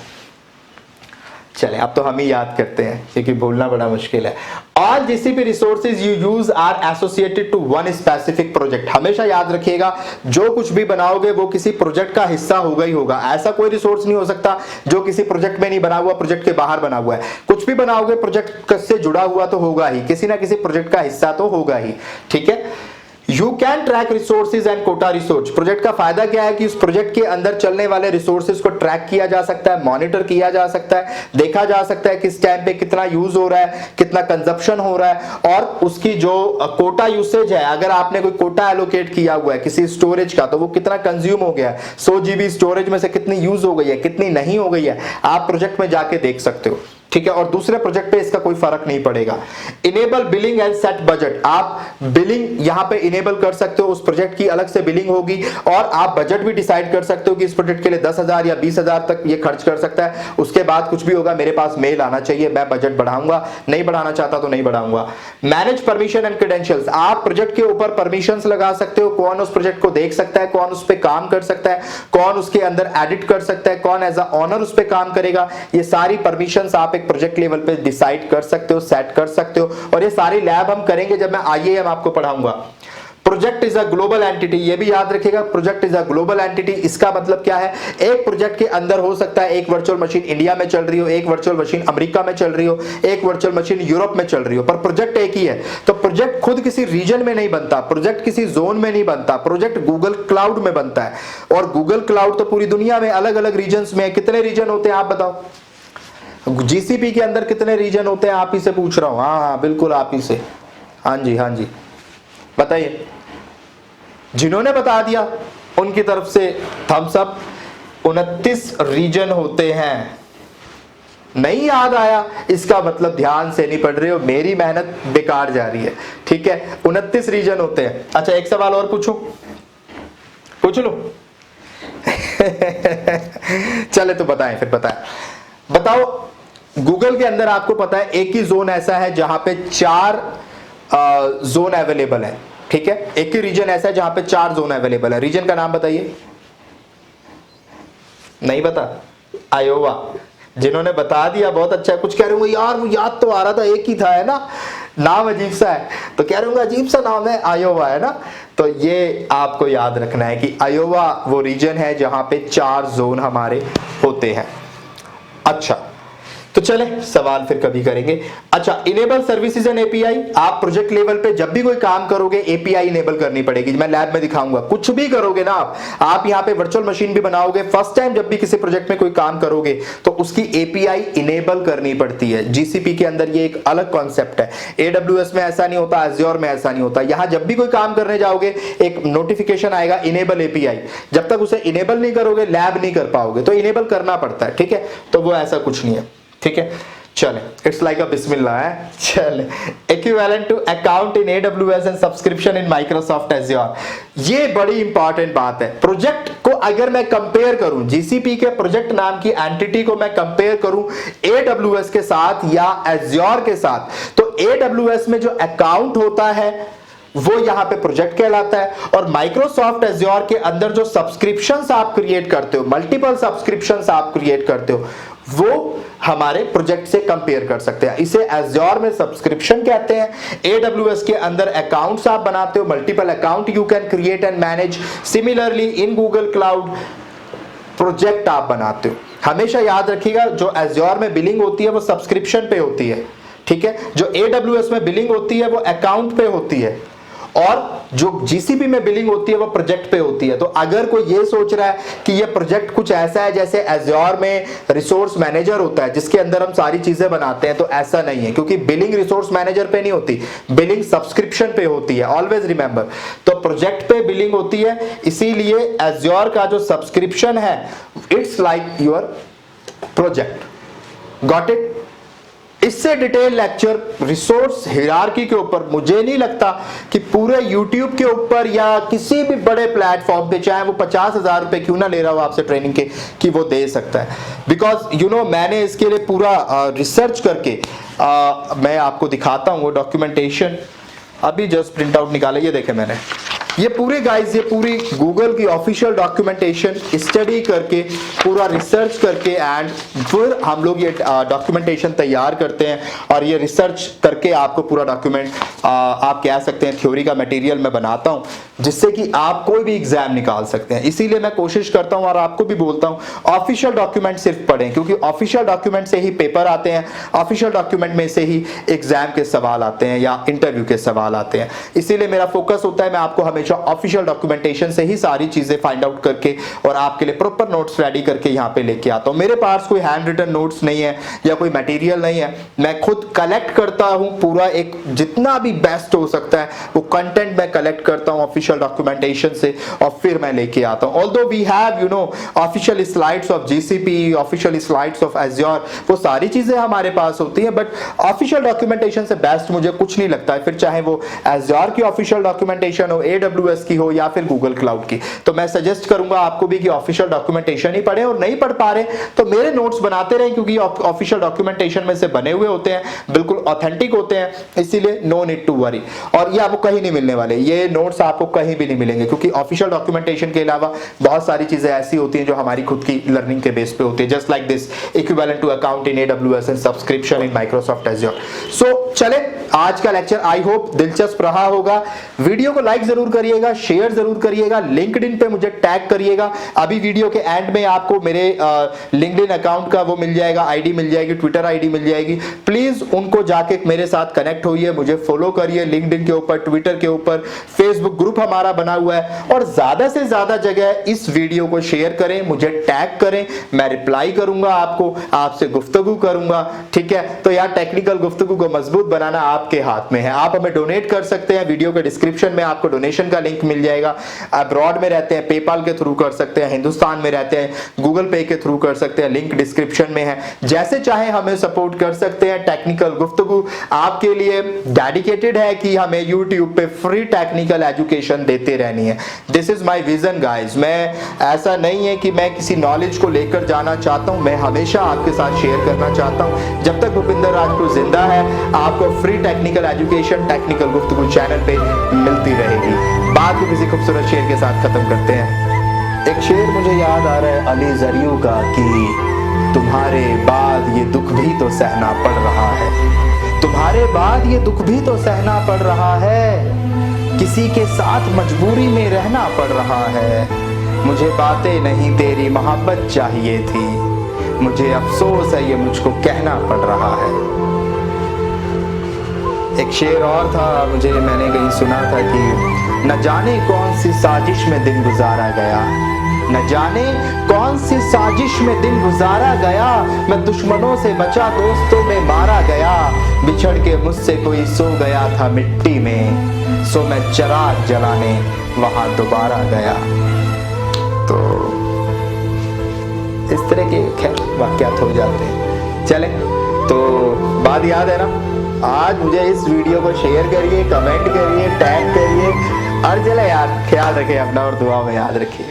चले अब तो हम ही याद करते हैं क्योंकि बोलना बड़ा मुश्किल है। All GCP resources you use are associated to one specific project. हमेशा याद रखिएगा जो कुछ भी बनाओगे वो किसी प्रोजेक्ट का हिस्सा होगा ही होगा, ऐसा कोई रिसोर्स नहीं हो सकता जो किसी प्रोजेक्ट में नहीं बना हुआ, प्रोजेक्ट के बाहर बना हुआ है। कुछ भी बनाओगे प्रोजेक्ट से जुड़ा हुआ तो होगा ही, किसी ना किसी प्रोजेक्ट का हिस्सा तो होगा ही, ठीक है। You can track resources and quota resource. Project का फायदा क्या है कि उस प्रोजेक्ट के अंदर चलने वाले रिसोर्सेज को ट्रैक किया जा सकता है, मॉनिटर किया जा सकता है, देखा जा सकता है किस टाइम पे कितना यूज हो रहा है, कितना कंजप्शन हो रहा है, और उसकी जो कोटा यूसेज है, अगर आपने कोई कोटा एलोकेट किया हुआ है किसी स्टोरेज का तो वो कितना कंज्यूम हो गया है, 100 GB स्टोरेज में से कितनी यूज हो गई है, कितनी नहीं हो गई है, आप प्रोजेक्ट में जाके देख सकते हो, ठीक है, और दूसरे प्रोजेक्ट पे इसका कोई फर्क नहीं पड़ेगा। Enable billing and set budget, आप बिलिंग यहां पे इनेबल कर सकते हो, उस प्रोजेक्ट की अलग से बिलिंग होगी और आप बजट भी डिसाइड कर सकते हो कि इस प्रोजेक्ट के लिए 10,000 या 20,000 तक ये खर्च कर सकता है। उसके बाद कुछ भी होगा मेरे पास मेल आना चाहिए, मैं बजट बढ़ाऊंगा, नहीं बढ़ाना चाहता तो नहीं बढ़ाऊंगा। मैनेज परमिशन एंड क्रेडेंशियल्स, आप प्रोजेक्ट के ऊपर परमिशंस लगा सकते हो, कौन उस प्रोजेक्ट को देख सकता है, कौन उस पर काम कर सकता है, कौन उसके अंदर एडिट कर सकता है, कौन एज अ ऑनर उस पर काम करेगा, ये सारी परमिशंस आप एक प्रोजेक्ट लेवल पे डिसाइड कर सकते हो, सेट कर सकते हो। और ये सारी लैब हम करेंगे जब मैं IAM आपको पढ़ाऊंगा। Project is a global entity, ये भी याद रखिएगा, project is a global entity. इसका मतलब क्या है, एक प्रोजेक्ट के अंदर हो सकता है एक वर्चुअल मशीन इंडिया में चल रही हो, एक वर्चुअल मशीन अमेरिका में चल रही हो, एक वर्चुअल मशीन यूरोप में चल रही हो, पर प्रोजेक्ट एक ही है। तो प्रोजेक्ट खुद किसी रीजन में नहीं बनता, प्रोजेक्ट किसी जोन में नहीं बनता, प्रोजेक्ट गूगल क्लाउड में बनता है। और गूगल क्लाउड तो पूरी दुनिया में अलग अलग रीजन में, कितने रीजन होते हैं आप बताओ? GCP के अंदर कितने रीजन होते हैं, आप ही से पूछ रहा हूं। हाँ बिल्कुल आप ही से, हाँ जी बताइए। जिन्होंने बता दिया उनकी तरफ से थम्स अप। 29 रीजन होते हैं। नहीं याद आया इसका मतलब ध्यान से नहीं पढ़ रहे हो, मेरी मेहनत बेकार जा रही है, ठीक है। 29 रीजन होते हैं। अच्छा एक सवाल और पूछूं, पूछ लो चले तो बताएं, फिर बताओ गूगल के अंदर आपको पता है एक ही जोन ऐसा है जहां पे 4 जोन अवेलेबल है, ठीक है। एक ही रीजन ऐसा है जहां पे 4 जोन अवेलेबल है। रीजन का नाम बताइए। नहीं बता? आयोवा। जिन्होंने बता दिया बहुत अच्छा है। कुछ कह रहे होंगे यार वो याद तो आ रहा था, एक ही था, है ना, नाम अजीब सा है, तो कह रहे होंगे अजीब सा नाम है, आयोवा, है ना। तो ये आपको याद रखना है कि आयोवा वो रीजन है जहां पे 4 जोन हमारे होते हैं। अच्छा तो चले सवाल फिर कभी करेंगे। अच्छा, इनेबल सर्विसेज एंड API, आप प्रोजेक्ट लेवल पे जब भी कोई काम करोगे API इनेबल करनी पड़ेगी। मैं लैब में दिखाऊंगा, कुछ भी करोगे ना आप यहाँ पे वर्चुअल मशीन भी बनाओगे, फर्स्ट टाइम जब भी किसी प्रोजेक्ट में कोई काम करोगे तो उसकी API इनेबल करनी पड़ती है। GCP के अंदर ये एक अलग कॉन्सेप्ट है, AWS में ऐसा नहीं होता, Azure में ऐसा नहीं होता। यहाँ जब भी कोई काम करने जाओगे एक नोटिफिकेशन आएगा इनेबल API, जब तक उसे इनेबल नहीं करोगे लैब नहीं कर पाओगे, तो इनेबल करना पड़ता है, ठीक है। तो वो ऐसा कुछ नहीं है, ठीक है। चले, इट्स लाइक अ बिस्मिल्लाह है। चले, equivalent to account in AWS and subscription in Microsoft Azure, ये बड़ी इंपॉर्टेंट बात है। प्रोजेक्ट को अगर मैं कंपेयर करूं, GCP के प्रोजेक्ट नाम की एंटिटी को मैं कंपेयर करूं AWS के साथ या एज्योर के साथ, तो AWS में जो अकाउंट होता है वो यहां पे प्रोजेक्ट कहलाता है, और माइक्रोसॉफ्ट एज्योर के अंदर जो सब्सक्रिप्शंस आप क्रिएट करते हो, मल्टीपल सब्सक्रिप्शंस आप क्रिएट करते हो, वो हमारे प्रोजेक्ट से कंपेयर कर सकते हैं। इसे एज्योर में सब्सक्रिप्शन कहते हैं, AWS के अंदर अकाउंट्स आप बनाते हो, multiple account you can create and manage. Similarly in Google cloud project आप बनाते हो। हमेशा याद रखिएगा जो एज्योर में बिलिंग होती है वो सब्सक्रिप्शन पे होती है, ठीक है। जो AWS में बिलिंग होती है वो अकाउंट पे होती है, और जो GCP में बिलिंग होती है वो प्रोजेक्ट पे होती है। तो अगर कोई ये सोच रहा है कि ये प्रोजेक्ट कुछ ऐसा है जैसे एज्योर में रिसोर्स मैनेजर होता है जिसके अंदर हम सारी चीजें बनाते हैं, तो ऐसा नहीं है, क्योंकि बिलिंग रिसोर्स मैनेजर पे नहीं होती, बिलिंग सब्सक्रिप्शन पे होती है। ऑलवेज रिमेंबर, तो प्रोजेक्ट पे बिलिंग होती है, इसीलिए एज्योर का जो सब्सक्रिप्शन है it's like your project. Got it? इससे डिटेल लेक्चर रिसोर्स हियरार्की के ऊपर मुझे नहीं लगता कि पूरे YouTube के ऊपर या किसी भी बड़े प्लेटफॉर्म पे, चाहे वो 50,000 रुपए क्यों ना ले रहा हो आपसे ट्रेनिंग के, कि वो दे सकता है। बिकॉज मैंने इसके लिए पूरा रिसर्च करके मैं आपको दिखाता हूँ वो डॉक्यूमेंटेशन। अभी जस्ट प्रिंट आउट निकाला, ये देखे मैंने, ये पूरी गाइस, ये पूरी गूगल की ऑफिशियल डॉक्यूमेंटेशन स्टडी करके, पूरा रिसर्च करके, एंड फिर हम लोग ये डॉक्यूमेंटेशन तैयार करते हैं, और ये रिसर्च करके आपको पूरा डॉक्यूमेंट आप कह सकते हैं थ्योरी का मटेरियल मैं बनाता हूं, जिससे कि आप कोई भी एग्जाम निकाल सकते हैं। इसीलिए मैं कोशिश करता हूं और आपको भी बोलता हूं ऑफिशियल डॉक्यूमेंट सिर्फ पढ़ें, क्योंकि ऑफिशियल डॉक्यूमेंट से ही पेपर आते हैं, ऑफिशियल डॉक्यूमेंट में से ही एग्जाम के सवाल आते हैं या इंटरव्यू के सवाल आते हैं। इसीलिए मेरा फोकस होता है मैं आपको हमेशा हमेशा ऑफिशियल डॉक्यूमेंटेशन से ही सारी चीजें फाइंड आउट करके और आपके लिए प्रॉपर नोट्स रेडी करके यहाँ पे लेके आता हूँ। मेरे पास कोई हैंड रिटन नोट्स नहीं है या कोई मटेरियल नहीं है, मैं खुद कलेक्ट करता हूँ पूरा एक जितना भी बेस्ट हो सकता है वो कंटेंट मैं कलेक्ट करता हूँ ऑफिशियल डॉक्यूमेंटेशन से और फिर मैं लेके आता हूँ। Although we have official slides of GCP, official slides of Azure, वो सारी चीजें हमारे पास होती हैं, बट ऑफिशियल डॉक्यूमेंटेशन से बेस्ट मुझे कुछ नहीं लगता है, फिर चाहे वो एज़्योर की ऑफिशियल डॉक्यूमेंटेशन हो, AWS की हो या फिर गूगल क्लाउड की। तो मैं सजेस्ट करूंगा आपको भी कि ऑफिशियल डॉक्यूमेंटेशन ही पढ़ें, और नहीं पढ़ पा रहे तो मेरे नोट्स बनाते रहें, क्योंकि ऑफिशियल डॉक्यूमेंटेशन में से बने हुए होते हैं, बिल्कुल ऑथेंटिक होते हैं, इसीलिए नो नीड टू वरी। और ये आपको कहीं नहीं मिलने वाले, ये नोट्स आपको कहीं भी नहीं मिलेंगे, क्योंकि ऑफिशियल डॉक्यूमेंटेशन के अलावा बहुत सारी चीजें ऐसी होती हैं जो हमारी खुद की लर्निंग के बेस पे होती है, just like this equivalent to account in AWS and subscription in Microsoft Azure. So चले आज का लेक्चर आई होप दिलचस्प रहा होगा। वीडियो को लाइक जरूर करिएगा, शेयर जरूर करिएगा, लिंक्डइन पे मुझे टैग करिएगा। अभी वीडियो के एंड में आपको मेरे लिंक्डइन अकाउंट का वो मिल जाएगा, आईडी मिल जाएगी, ट्विटर आईडी मिल जाएगी, प्लीज उनको जाके मेरे साथ कनेक्ट होइए, मुझे फॉलो करिए लिंक्डइन के ऊपर, ट्विटर के ऊपर, फेसबुक ग्रुप हमारा बना हुआ है, और ज्यादा से ज्यादा जगह इस वीडियो को शेयर करें, मुझे टैग करें, मैं रिप्लाई करूंगा आपको, आपसे गुफ्तगू करूंगा, ठीक है। तो यार टेक्निकल गुफ्तगू को मजबूत बनाना आपके हाथ में है। आप हमें डोनेट कर सकते हैं, वीडियो के डिस्क्रिप्शन में आपको डोनेशन का लिंक मिल जाएगा। अब्रॉड में रहते हैं पेपाल के थ्रू कर सकते हैं, हिंदुस्तान में रहते हैं गूगल पे के थ्रू कर सकते हैं, लिंक डिस्क्रिप्शन में है। जैसे चाहे हमें सपोर्ट कर सकते हैं। टेक्निकल गुफ्तगू आपके लिए डेडिकेटेड है कि हमें यूट्यूब पे फ्री टेक्निकल एजुकेशन देते रहनी है। This is my vision guys. मैं ऐसा नहीं है कि मैं किसी नॉलेज को लेकर जाना चाहता हूं, मैं हमेशा आपके साथ शेयर करना चाहता हूं। जब तक भूपिंदर राजपूत जिंदा है आपको फ्री टेक्निकल एजुकेशन टेक्निकल गुफ्तगू चैनल पे मिलती रहेगी। बात को किसी खूबसूरत शेर के साथ खत्म करते हैं। एक शेर मुझे याद आ रहा है अली जरियो का कि तुम्हारे बाद ये दुख भी तो सहना पड़ रहा है, तुम्हारे बाद ये दुख भी तो सहना पड़ रहा है, किसी के साथ मजबूरी में रहना पड़ रहा है। मुझे बातें नहीं तेरी मोहब्बत चाहिए थी, मुझे अफसोस है ये मुझको कहना पड़ रहा है। एक शेर और था, मैंने कहीं सुना था कि न जाने कौन सी साजिश में दिन गुजारा गया, न जाने कौन सी साजिश में दिन गुजारा गया, मैं दुश्मनों से बचा दोस्तों में मारा गया, बिछड़ के मुझसे कोई सो गया था मिट्टी में, सो मैं चिराग जलाने वहां दोबारा गया। तो इस तरह के खैर वाकयात हो जाते हैं। चले तो बात याद है ना, आज मुझे इस वीडियो को शेयर करिए, कमेंट करिए, टैग करिए, और चले यार ख्याल रखें अपना और दुआ में याद रखिए।